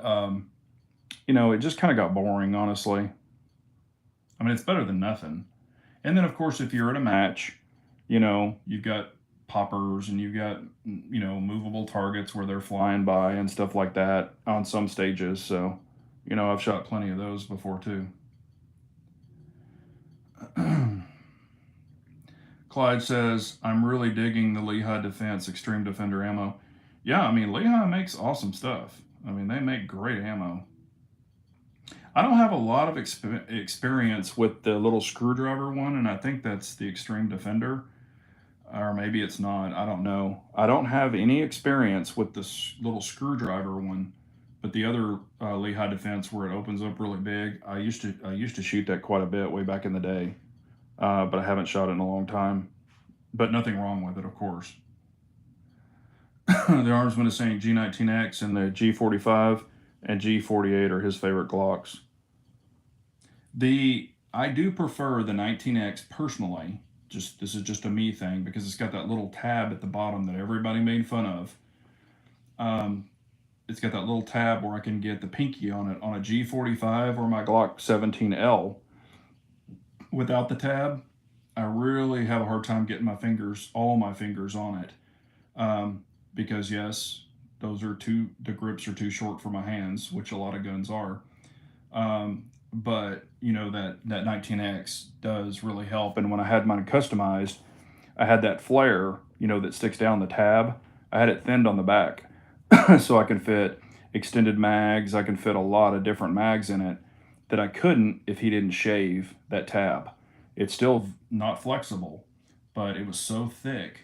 it just kind of got boring, honestly. I mean, it's better than nothing. And then, of course, if you're at a match, you've got poppers and you've got, movable targets where they're flying by and stuff like that on some stages. So, I've shot plenty of those before too. Clyde says, I'm really digging the Lehigh Defense Extreme Defender ammo. Yeah, I mean, Lehigh makes awesome stuff. I mean, they make great ammo. I don't have a lot of experience with the little screwdriver one, and I think that's the Extreme Defender. Or maybe it's not. I don't know. I don't have any experience with this little screwdriver one, but the other Lehigh Defense where it opens up really big, I used to shoot that quite a bit way back in the day, but I haven't shot it in a long time. But nothing wrong with it, of course. The Armsman is saying G19X and the G45 and G48 are his favorite Glocks. I do prefer the 19X personally. This is just a me thing because it's got that little tab at the bottom that everybody made fun of. It's got that little tab where I can get the pinky on it on a G45 or my Glock 17L, without the tab, I really have a hard time getting my fingers, all my fingers on it. Because yes, the grips are too short for my hands, which a lot of guns are. But you know, that 19X does really help. And when I had mine customized, I had that flare, you know, that sticks down the tab. I had it thinned on the back so I can fit extended mags. I can fit a lot of different mags in it that I couldn't if he didn't shave that tab. It's still not flexible, but it was so thick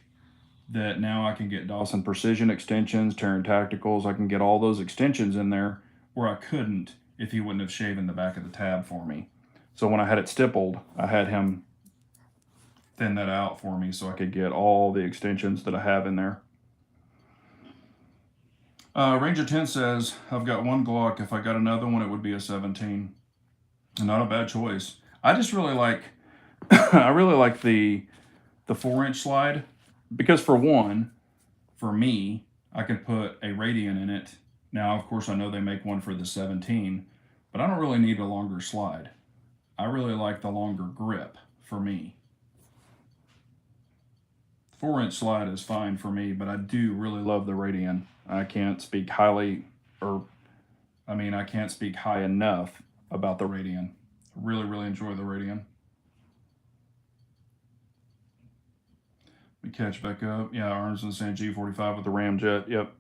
that now I can get Dawson Precision extensions, Terran Tacticals. I can get all those extensions in there where I couldn't if he wouldn't have shaven the back of the tab for me. So when I had it stippled, I had him thin that out for me so I could get all the extensions that I have in there. Ranger 10 says, I've got one Glock. If I got another one, it would be a 17. Not a bad choice. I just really like, I really like the 4-inch slide, because for one, for me, I could put a Radian in it. Now, of course, I know they make one for the 17, but I don't really need a longer slide. I really like the longer grip for me. 4-inch slide is fine for me, but I do really love the Radian. I can't speak highly, I can't speak high enough about the Radian. I really, really enjoy the Radian. We catch back up. Yeah, arms in the sand G45 with the ramjet. Yep.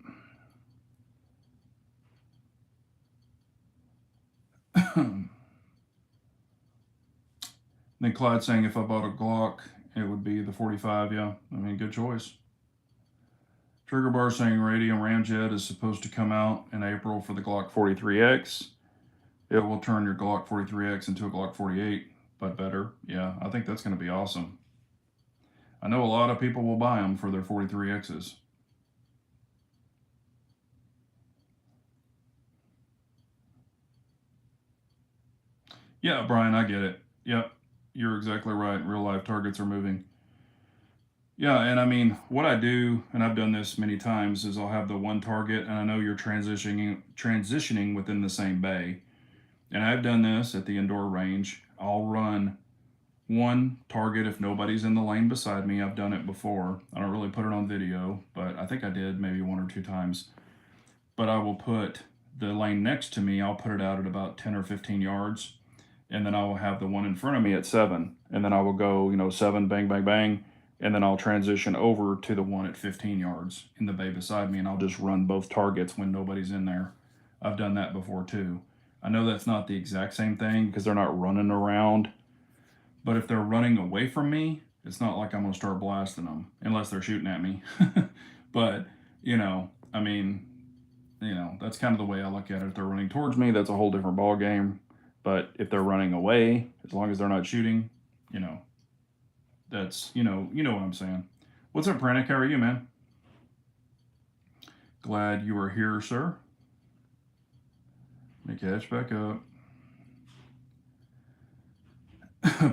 Then Clyde saying if I bought a Glock, it would be the 45. Yeah, I mean, good choice. Trigger Bar saying Radium Ramjet is supposed to come out in April for the Glock 43X. It will turn your Glock 43X into a Glock 48, but better. Yeah, I think that's going to be awesome. I know a lot of people will buy them for their 43Xs. Yeah, Brian, I get it. Yep, you're exactly right. Real life targets are moving. Yeah, and I mean, what I do, and I've done this many times, is I'll have the one target, and I know you're transitioning within the same bay. And I've done this at the indoor range. I'll run one target if nobody's in the lane beside me. I've done it before. I don't really put it on video, but I think I did maybe 1 or 2 times. But I will put the lane next to me, I'll put it out at about 10 or 15 yards. And then I will have the one in front of me at 7. And then I will go, 7, bang, bang, bang. And then I'll transition over to the one at 15 yards in the bay beside me, and I'll just run both targets when nobody's in there. I've done that before too. I know that's not the exact same thing because they're not running around, but if they're running away from me, it's not like I'm going to start blasting them unless they're shooting at me. But, that's kind of the way I look at it. If they're running towards me, that's a whole different ball game. But if they're running away, as long as they're not shooting, that's, you know what I'm saying. What's up, Pranic? How are you, man? Glad you are here, sir. Let me catch back up.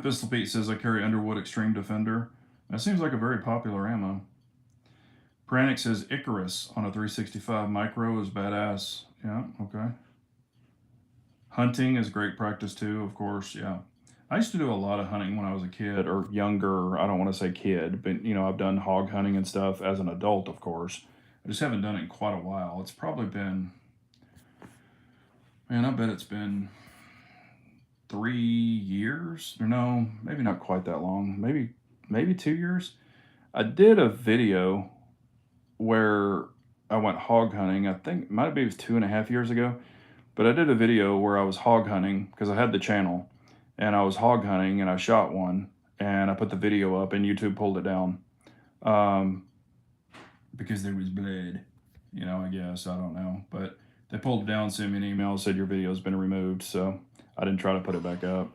Pistol Pete says, I carry Underwood Extreme Defender. That seems like a very popular ammo. Pranic says, Icarus on a 365 micro is badass. Yeah, okay. Hunting is great practice too, of course, yeah. I used to do a lot of hunting when I was a kid, or younger. I don't want to say kid, but I've done hog hunting and stuff as an adult, of course. I just haven't done it in quite a while. It's probably been, I bet it's been 3 years. Or no, maybe not quite that long. Maybe 2 years. I did a video where I went hog hunting. I think it might be 2.5 years ago. But I did a video where I was hog hunting because I had the channel. And I was hog hunting and I shot one. And I put the video up and YouTube pulled it down. Because there was blood. I guess. I don't know. But they pulled it down, sent me an email, said your video's been removed. So I didn't try to put it back up.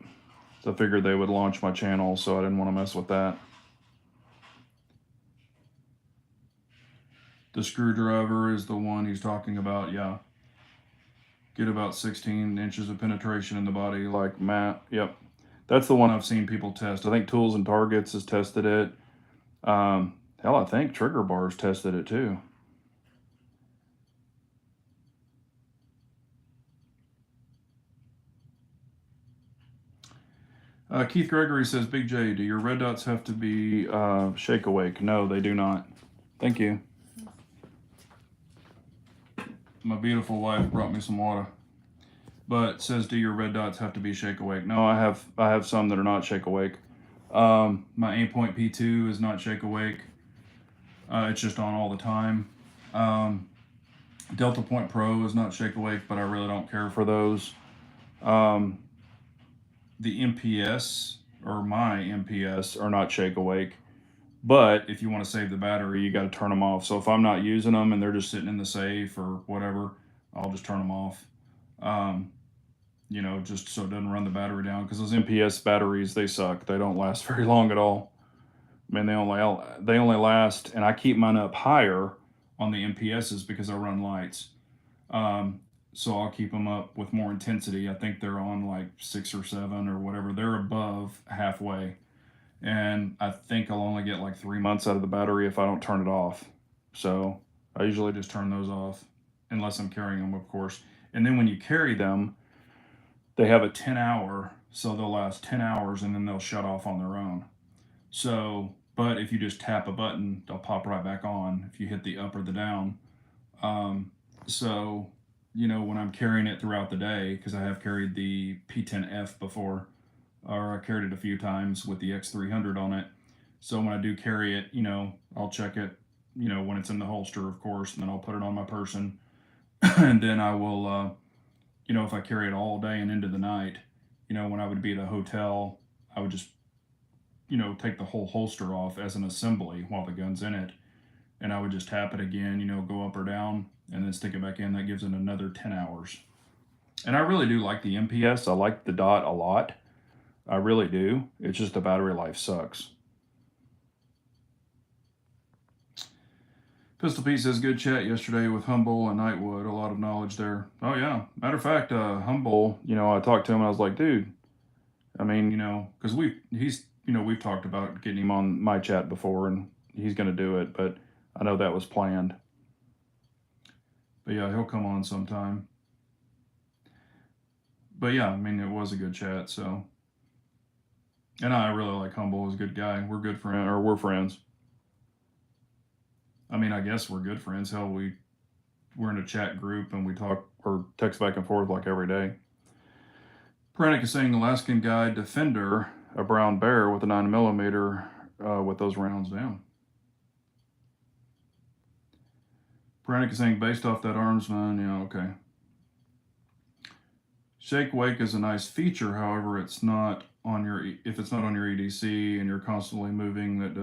So I figured they would launch my channel, so I didn't want to mess with that. The screwdriver is the one he's talking about, yeah. Get about 16 inches of penetration in the body like Matt. Yep. That's the one I've seen people test. I think Tools and Targets has tested it. Hell, I think Trigger Bars tested it too. Keith Gregory says, Big J, do your red dots have to be shake awake? No, they do not. Thank you. My beautiful wife brought me some water. But it says, do your red dots have to be shake awake? No, I have some that are not shake awake. My Aimpoint P2 is not shake awake. It's just on all the time. Delta Point Pro is not shake awake, but I really don't care for those. The MPS or my MPS are not shake awake, but if you want to save the battery, you got to turn them off. So if I'm not using them and they're just sitting in the safe or whatever, I'll just turn them off. You know, just so it doesn't run the battery down, because those MPS batteries, they suck. They don't last very long at all. I mean, they only last, and I keep mine up higher on the MPSs because I run lights. So I'll keep them up with more intensity. I think they're on like 6 or 7 or whatever. They're above halfway. And I think I'll only get like 3 months out of the battery if I don't turn it off. So I usually just turn those off, unless I'm carrying them, of course. And then when you carry them, they have a 10-hour, so they'll last 10 hours and then they'll shut off on their own. So, but if you just tap a button, they'll pop right back on if you hit the up or the down. So, you know, when I'm carrying it throughout the day, because I have carried the P10F before, or I carried it a few times with the X300 on it. So when I do carry it, you know, I'll check it, you know, when it's in the holster, of course, and then I'll put it on my person. And then I will, you know, if I carry it all day and into the night, you know, when I would be at a hotel, I would just, you know, take the whole holster off as an assembly while the gun's in it. And I would just tap it again, you know, go up or down, and then stick it back in. That gives it another 10 hours. And I really do like the MPS. I like the dot a lot. I really do. It's just the battery life sucks. Pistol Pete says, good chat yesterday with Humble and Nightwood. A lot of knowledge there. Oh, yeah. Matter of fact, Humble, you know, I talked to him and I was like, dude, I mean, you know, because we've talked about getting him on my chat before, and he's going to do it, but I know that was planned. But yeah, he'll come on sometime. But yeah, I mean, it was a good chat, so. And I really like Humble. He's a good guy. We're good friends, or we're friends. I mean, I guess we're good friends. Hell, we're in a chat group and we talk or text back and forth like every day. Pranic is saying Alaskan guy Defender, a brown bear with a 9mm with those rounds down. Pranic is saying based off that Armsman, yeah, okay. Shake wake is a nice feature, however, it's not on your, if it's not on your EDC and you're constantly moving, that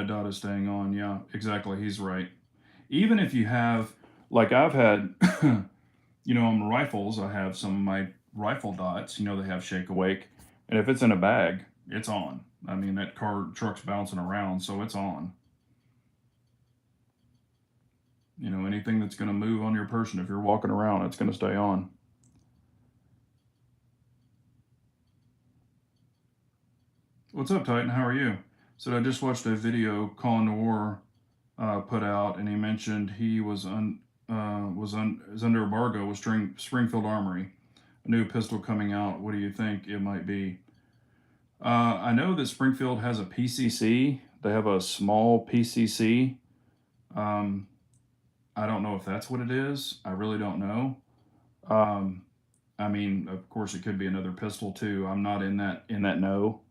dot is staying on. Yeah, exactly. He's right. Even if you have, like I've had, you know, on the rifles, I have some of my rifle dots, you know, they have shake awake. And if it's in a bag, it's on. I mean, that truck's bouncing around, so it's on. You know, anything that's going to move on your person, if you're walking around, it's going to stay on. What's up, Titan? How are you? So I just watched a video Colin Noir put out, and he mentioned he is under embargo with Springfield Armory, a new pistol coming out. What do you think it might be? I know that Springfield has a PCC. They have a small PCC. I don't know if that's what it is. I really don't know. I mean, of course, it could be another pistol too. I'm not in that know.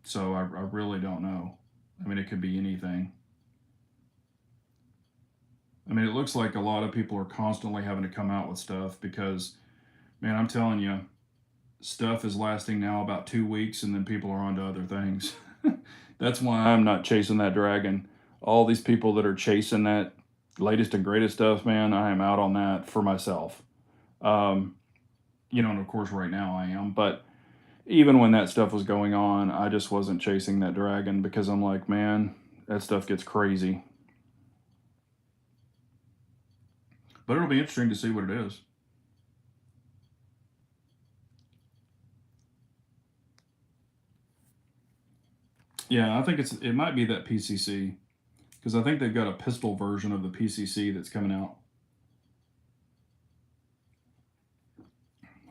So I really don't know. I mean, it could be anything. I mean, it looks like a lot of people are constantly having to come out with stuff because, man, I'm telling you, stuff is lasting now about 2 weeks and then people are on to other things. That's why I'm not chasing that dragon. All these people that are chasing that latest and greatest stuff, man, I am out on that for myself. You know, and of course right now I am, but even when that stuff was going on, I just wasn't chasing that dragon because I'm like, man, that stuff gets crazy. But it'll be interesting to see what it is. Yeah, I think it might be that PCC, because I think they've got a pistol version of the PCC that's coming out.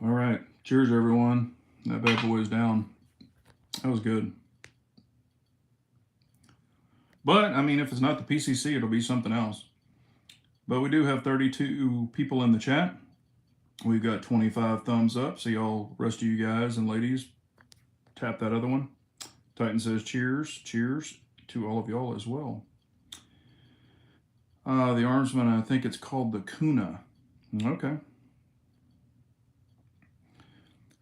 All right. Cheers, everyone. That bad boy is down. That was good. But, I mean, if it's not the PCC, it'll be something else. But we do have 32 people in the chat. We've got 25 thumbs up. So y'all, rest of you guys and ladies, tap that other one. Titan says cheers. Cheers to all of y'all as well. The Armsman, I think it's called the Kuna. Okay.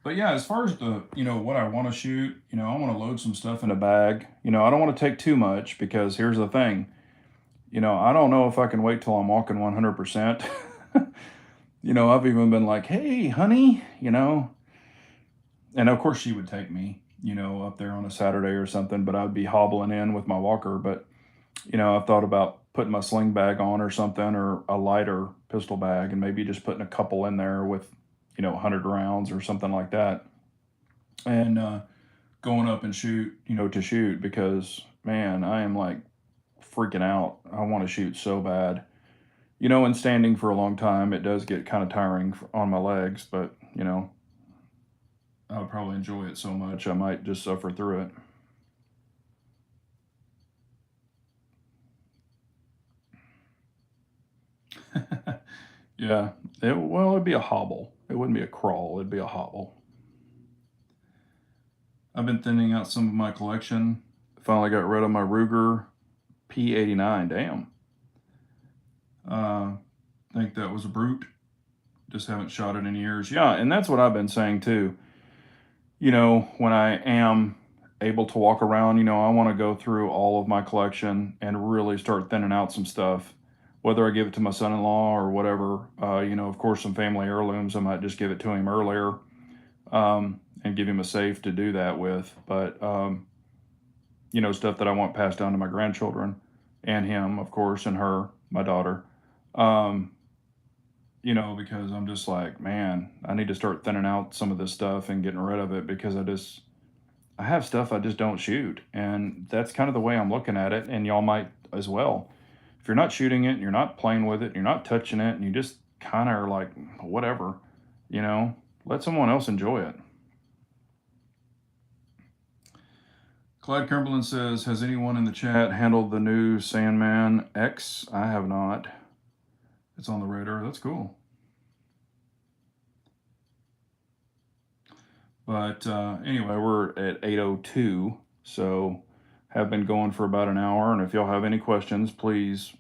But yeah, as far as the, what I want to shoot, I want to load some stuff in a bag. I don't want to take too much because here's the thing. I don't know if I can wait till I'm walking 100%. I've even been like, hey, honey, and of course she would take me, up there on a Saturday or something, but I'd be hobbling in with my walker. But, I've thought about putting my sling bag on or something, or a lighter pistol bag, and maybe just putting a couple in there with, 100 rounds or something like that. And going up and shoot, to shoot, because, man, I am like freaking out. I want to shoot so bad. And standing for a long time, it does get kind of tiring on my legs, but, I would probably enjoy it so much, I might just suffer through it. Yeah, it'd be a hobble. It wouldn't be a crawl, it'd be a hobble. I've been thinning out some of my collection. Finally got rid of my Ruger P89. Damn. I think that was a brute. Just haven't shot it in years. Yeah, and that's what I've been saying too. When I am able to walk around, I want to go through all of my collection and really start thinning out some stuff. Whether I give it to my son-in-law or whatever, of course, some family heirlooms, I might just give it to him earlier and give him a safe to do that with. But, stuff that I want passed down to my grandchildren and him, of course, and her, my daughter. Because I'm just like, man, I need to start thinning out some of this stuff and getting rid of it, because I have stuff I just don't shoot. And that's kind of the way I'm looking at it. And y'all might as well. If you're not shooting it and you're not playing with it, and you're not touching it, and you just kind of are like, whatever, let someone else enjoy it. Clyde Cumberland says, has anyone in the chat handled the new Sandman X? I have not. It's on the radar. That's cool. But anyway, we're at 8:02, so have been going for about an hour. And if y'all have any questions, please,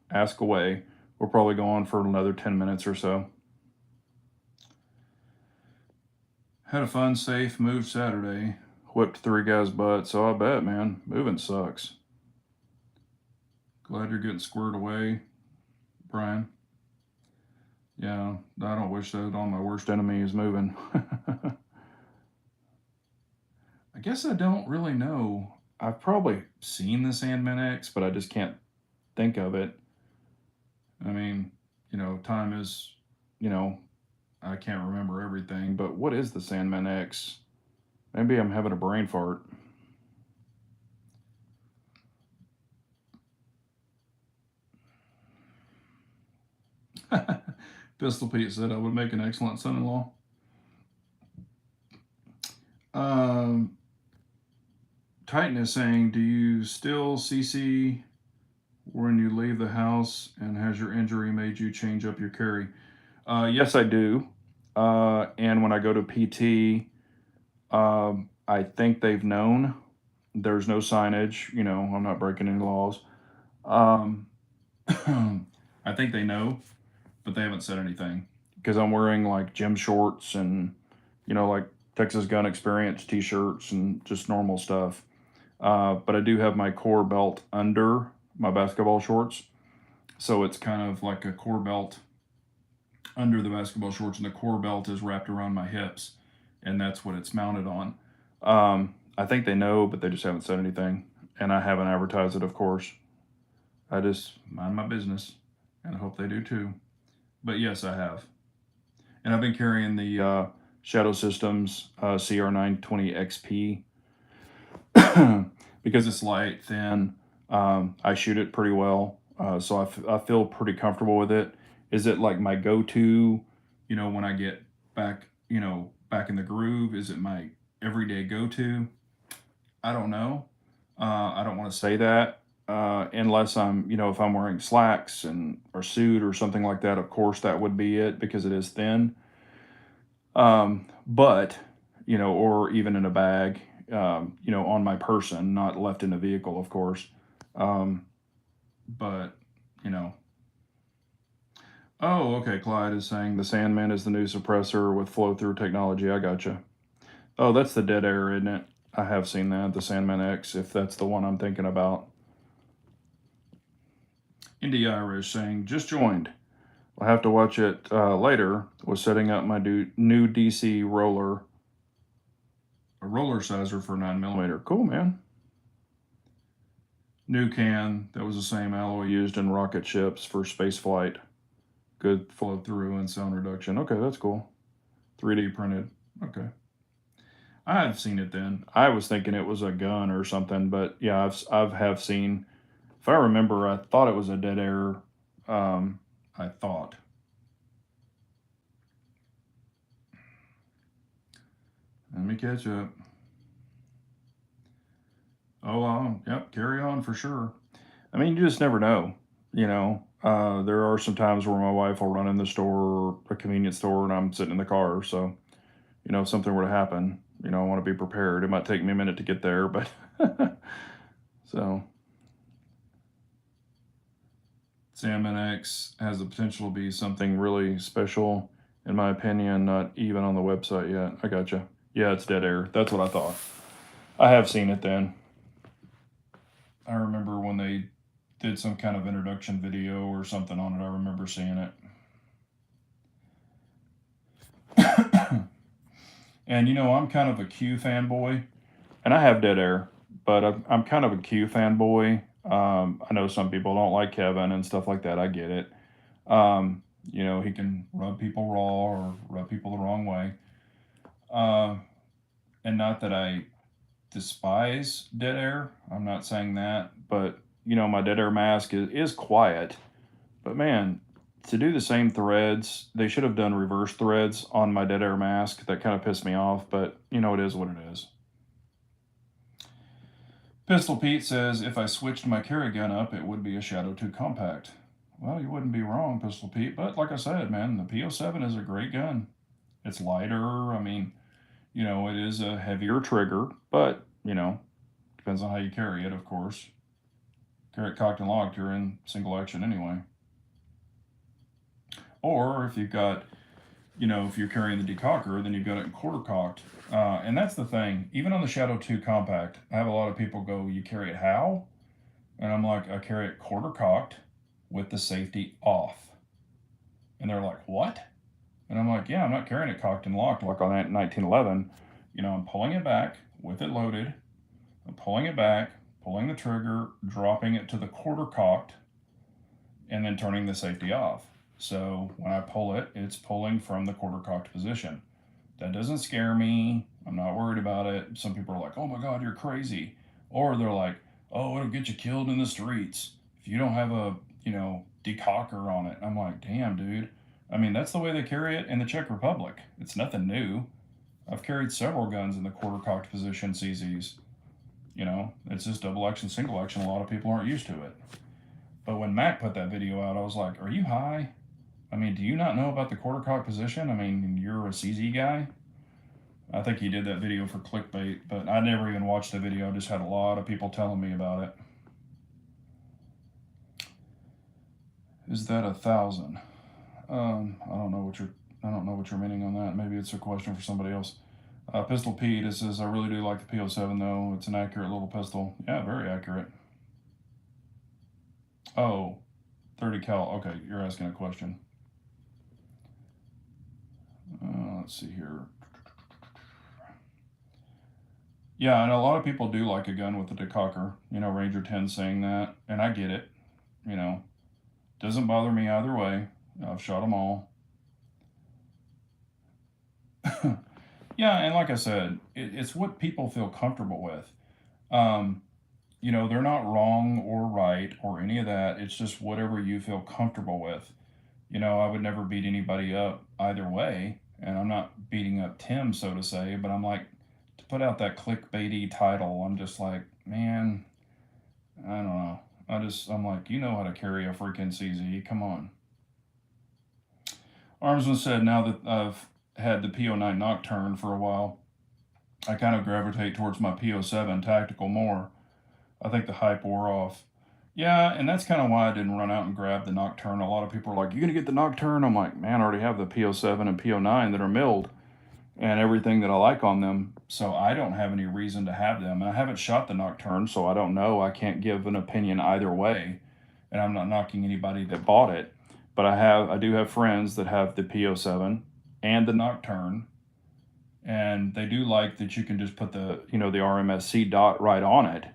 ask away. We'll probably go on for another 10 minutes or so. Had a fun, safe move Saturday. Whipped 3 guys' butts, so I bet, man, moving sucks. Glad you're getting squared away, Brian. Yeah, I don't wish that on my worst enemy is moving. I guess I don't really know. I've probably seen the Sandman X, but I just can't think of it. I mean, time is, I can't remember everything, but what is the Sandman X? Maybe I'm having a brain fart. Pistol Pete said I would make an excellent son-in-law. Titan is saying, do you still CC when you leave the house, and has your injury made you change up your carry? Yes, I do. And when I go to PT, I think they've known. There's no signage, I'm not breaking any laws. I think they know, but they haven't said anything, because I'm wearing like gym shorts and, like Texas Gun Experience t-shirts and just normal stuff. But I do have my core belt under my basketball shorts. So it's kind of like a core belt under the basketball shorts, and the core belt is wrapped around my hips, and that's what it's mounted on. I think they know, but they just haven't said anything, and I haven't advertised it, of course. I just mind my business, and I hope they do too. But yes, I have. And I've been carrying the Shadow Systems CR920 XP because it's light, thin. I shoot it pretty well, so I feel pretty comfortable with it. Is it like my go-to, when I get back, back in the groove? Is it my everyday go-to? I don't know. I don't want to say that unless I'm, if I'm wearing slacks and or suit or something like that. Of course, that would be it because it is thin. But or even in a bag, on my person, not left in a vehicle, of course. Um, but you know, oh, okay. Clyde is saying the Sandman is the new suppressor with flow-through technology. I gotcha. Oh, that's the dead air, isn't it? I have seen that, the Sandman X, if that's the one I'm thinking about. Indie Irish saying, just joined. I'll have to watch it later. Was setting up my new DC a roller sizer for 9mm. Cool, man. New can, that was the same alloy used in rocket ships for space flight. Good flow through and sound reduction. Okay, that's cool. 3D printed. Okay. I've seen it then. I was thinking it was a gun or something, but yeah, I've have seen. If I remember, I thought it was a dead air. I thought. Let me catch up. Oh, yep, carry on for sure. I mean, you just never know. There are some times where my wife will run in the store or a convenience store and I'm sitting in the car. So, if something were to happen, I want to be prepared. It might take me a minute to get there, but so. Salmon X has the potential to be something really special, in my opinion, not even on the website yet. I gotcha. Yeah, it's dead air. That's what I thought. I have seen it then. I remember when they did some kind of introduction video or something on it. I remember seeing it. And I'm kind of a Q fanboy, and I have dead air, but I'm kind of a Q fanboy. I know some people don't like Kevin and stuff like that. I get it. He can rub people raw or rub people the wrong way. And not that I despise dead air. I'm not saying that, but my dead air mask is quiet. But man, to do the same threads, they should have done reverse threads on my dead air mask. That kind of pissed me off, but it is what it is. Pistol Pete says, if I switched my carry gun up, it would be a Shadow 2 compact. Well, you wouldn't be wrong, Pistol Pete, but like I said, man, the P07 is a great gun. It's lighter. I mean, it is a heavier trigger, but, depends on how you carry it, of course. Carry it cocked and locked, you're in single action anyway. Or if you've got, if you're carrying the decocker, then you've got it in quarter cocked. And that's the thing. Even on the Shadow 2 Compact, I have a lot of people go, you carry it how? And I'm like, I carry it quarter cocked with the safety off. And they're like, what? And I'm like, yeah, I'm not carrying it cocked and locked like on that 1911. I'm pulling it back with it loaded. I'm pulling it back, pulling the trigger, dropping it to the quarter cocked, and then turning the safety off. So when I pull it, it's pulling from the quarter cocked position. That doesn't scare me. I'm not worried about it. Some people are like, oh my God, you're crazy. Or they're like, oh, it'll get you killed in the streets if you don't have a, decocker on it. I'm like, damn, dude. I mean, that's the way they carry it in the Czech Republic. It's nothing new. I've carried several guns in the quarter cocked position CZs. It's just double action, single action. A lot of people aren't used to it. But when Mac put that video out, I was like, are you high? I mean, do you not know about the quarter cock position? I mean, you're a CZ guy. I think he did that video for clickbait, but I never even watched the video. I just had a lot of people telling me about it. Is that 1,000? I don't know what you're meaning on that. Maybe it's a question for somebody else. Pistol Pete, it says, I really do like the P07 though. It's an accurate little pistol. Yeah, very accurate. Oh, 30 cal. Okay, you're asking a question. Let's see here. Yeah, and a lot of people do like a gun with a decocker. Ranger 10 saying that, and I get it. Doesn't bother me either way. I've shot them all. Yeah, and like I said, it's what people feel comfortable with. They're not wrong or right or any of that. It's just whatever you feel comfortable with. I would never beat anybody up either way. And I'm not beating up Tim, so to say, but I'm like, to put out that clickbaity title, I'm just like, man, I don't know. I'm like, you know how to carry a freaking CZ. Come on. Armsman said, now that I've had the PO9 Nocturne for a while, I kind of gravitate towards my PO7 Tactical more. I think the hype wore off. Yeah, and that's kind of why I didn't run out and grab the Nocturne. A lot of people are like, you going to get the Nocturne? I'm like, man, I already have the PO7 and PO9 that are milled and everything that I like on them. So I don't have any reason to have them. And I haven't shot the Nocturne, so I don't know. I can't give an opinion either way. And I'm not knocking anybody that bought it. But I do have friends that have the PO7 and the Nocturne. And they do like that you can just put the RMSC dot right on it.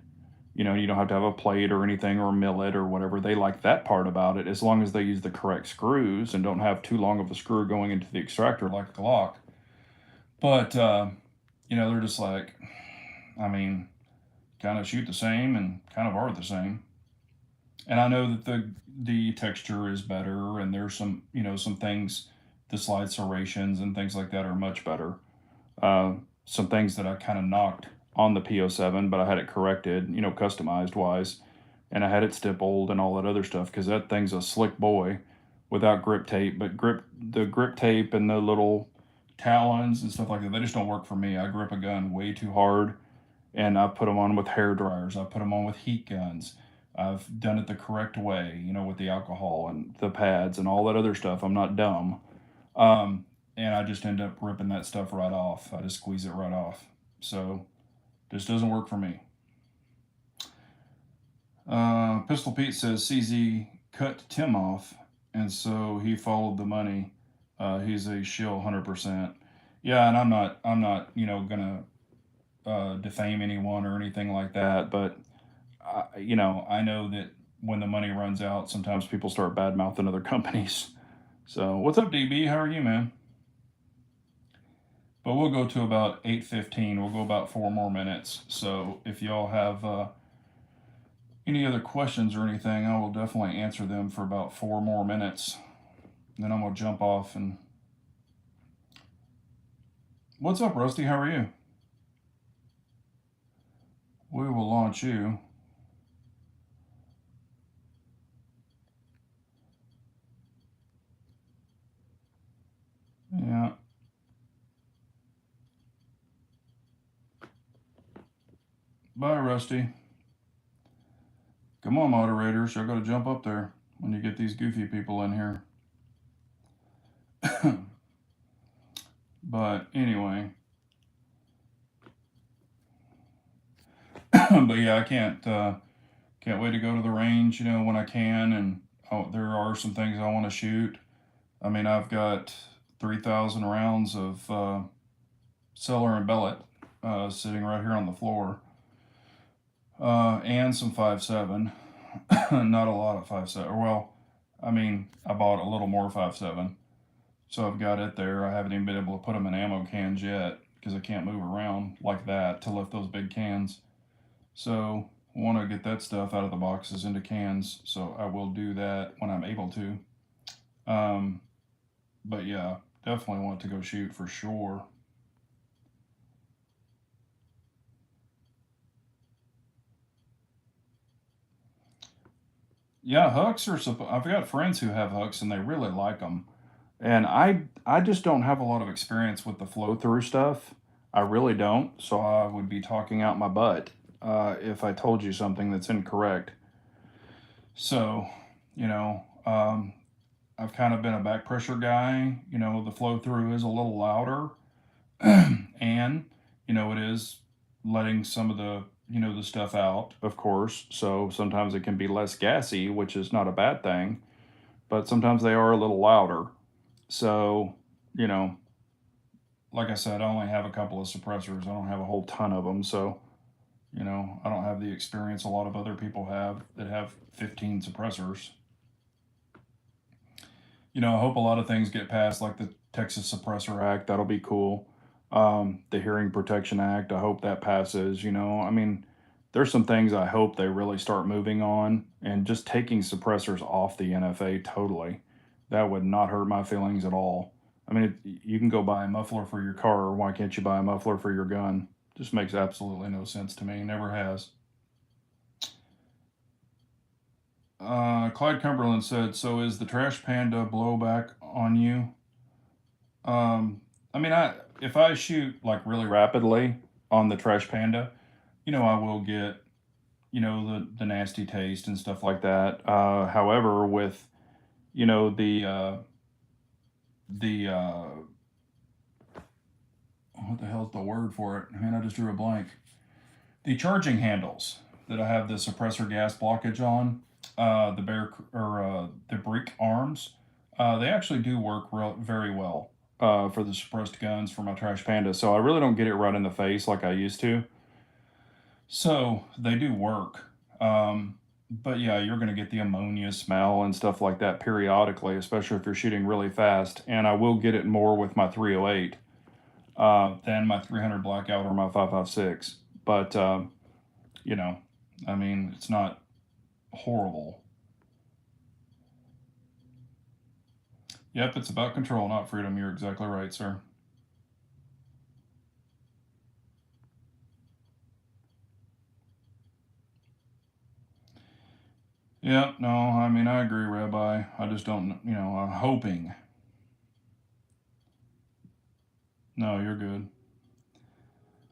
You don't have to have a plate or anything or mill it or whatever. They like that part about it as long as they use the correct screws and don't have too long of a screw going into the extractor like a Glock. But, they're just like, I mean, kind of shoot the same and kind of are the same. And I know that the texture is better and there's some things, the slide serrations and things like that are much better. Some things that I kind of knocked on the PO7, but I had it corrected, customized wise, and I had it stippled and all that other stuff because that thing's a slick boy without grip tape. But the grip tape and the little talons and stuff like that, they just don't work for me. I grip a gun way too hard, and I put them on with hair dryers. I put them on with heat guns. I've done it the correct way, with the alcohol and the pads and all that other stuff. I'm not dumb. And I just end up ripping that stuff right off. I just squeeze it right off. So, just doesn't work for me. Pistol Pete says CZ cut Tim off, and so he followed the money. He's a shill 100%. Yeah, and I'm not, gonna defame anyone or anything like that. But I know that when the money runs out, sometimes people start bad mouthing other companies. So, what's up, DB? How are you, man? But we'll go to about 8:15. We'll go about 4 more minutes. So if y'all have any other questions or anything, I will definitely answer them for about 4 more minutes. Then I'm gonna jump off and. What's up, Rusty? How are you? We will launch you. Yeah. Bye, Rusty. Come on, moderators. Y'all gotta jump up there when you get these goofy people in here. But anyway. But yeah, I can't wait to go to the range, when I can. And there are some things I want to shoot. I mean, I've got 3,000 rounds of Cellar and Bellet sitting right here on the floor, and some 5.7. Not a lot of 5.7. Well, I mean, I bought a little more 5.7, so I've got it there. I haven't even been able to put them in ammo cans yet because I can't move around like that to lift those big cans. So I want to get that stuff out of the boxes into cans, so I will do that when I'm able to. But yeah, definitely want to go shoot for sure. Yeah, hooks are. I've got friends who have hooks and they really like them, and I just don't have a lot of experience with the flow through stuff. I really don't. So I would be talking out my butt if I told you something that's incorrect. So, you know, um, I've kind of been a back pressure guy. The flow through is a little louder, and it is letting some of the stuff out, of course. So sometimes it can be less gassy, which is not a bad thing, but sometimes they are a little louder. So, you know, like I said, I only have a couple of suppressors. I don't have a whole ton of them. So, I don't have the experience a lot of other people have that have 15 suppressors. I hope a lot of things get passed, like the Texas Suppressor Act. That'll be cool. The Hearing Protection Act. I hope that passes. I mean, there's some things I hope they really start moving on, and just taking suppressors off the NFA totally. That would not hurt my feelings at all. I mean, you can go buy a muffler for your car. Why can't you buy a muffler for your gun? Just makes absolutely no sense to me. Never has. Clyde Cumberland said, "So is the Trash Panda blowback on you?" I mean, if I shoot like really rapidly on the Trash Panda, I will get the nasty taste and stuff like that. However, with the what the hell's the word for it? Man, I just drew a blank. The charging handles that I have the suppressor gas blockage on, the brick arms, they actually do work very well for the suppressed guns for my Trash Panda. So I really don't get it right in the face like I used to. So they do work. But yeah, you're going to get the ammonia smell and stuff like that periodically, especially if you're shooting really fast. And I will get it more with my 308 than my 300 blackout or my 5.56. But you know, I mean, it's not horrible. Yep, it's about control, not freedom. You're exactly right, sir. Yep, no, I mean, I agree, Rabbi. I just don't, I'm hoping. No, you're good.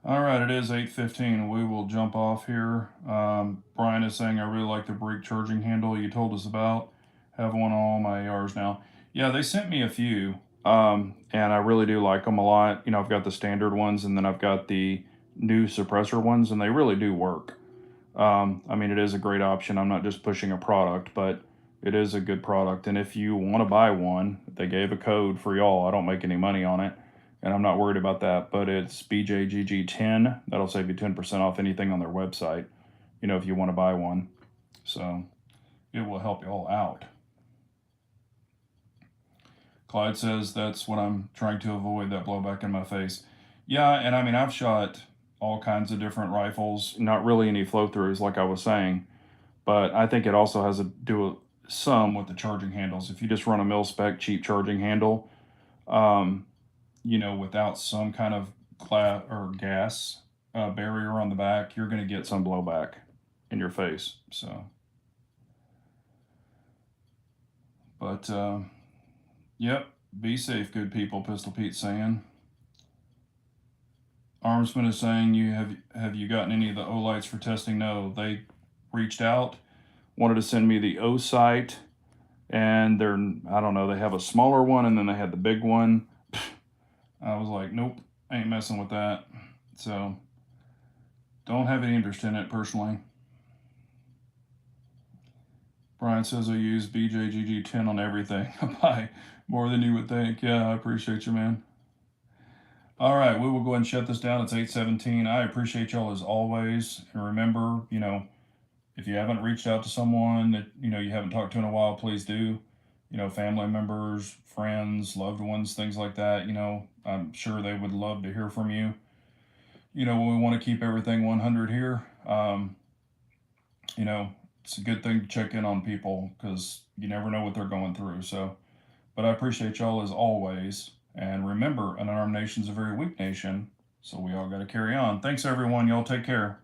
All right, it is 8:15. We will jump off here. Brian is saying, I really like the brake charging handle you told us about. Have one on all my ARs now. Yeah, they sent me a few, and I really do like them a lot. I've got the standard ones, and then I've got the new suppressor ones, and they really do work. I mean, it is a great option. I'm not just pushing a product, but it is a good product. And if you want to buy one, they gave a code for y'all. I don't make any money on it, and I'm not worried about that. But it's BJGG10. That'll save you 10% off anything on their website, if you want to buy one. So it will help you all out. Clyde says that's what I'm trying to avoid, that blowback in my face. Yeah, and I mean, I've shot all kinds of different rifles, not really any flow throughs, like I was saying, but I think it also has to do some with the charging handles. If you just run a mil spec cheap charging handle, without some kind of glass or gas barrier on the back, you're going to get some blowback in your face. So, but yep, be safe, good people. Pistol Pete saying. Armsman is saying, have you gotten any of the O lights for testing? No, they reached out, wanted to send me the O sight, and I don't know, they have a smaller one and then they had the big one. I was like, nope, ain't messing with that. So don't have any interest in it personally. Brian says I use BJGG10 on everything. I buy more than you would think. Yeah, I appreciate you, man. All right, we will go ahead and shut this down. It's 8:17. I appreciate y'all as always. And remember, if you haven't reached out to someone that, you haven't talked to in a while, please do. Family members, friends, loved ones, things like that. I'm sure they would love to hear from you. We want to keep everything 100 here. It's a good thing to check in on people because you never know what they're going through. So, but I appreciate y'all as always. And remember, an unarmed nation's a very weak nation. So we all got to carry on. Thanks, everyone. Y'all take care.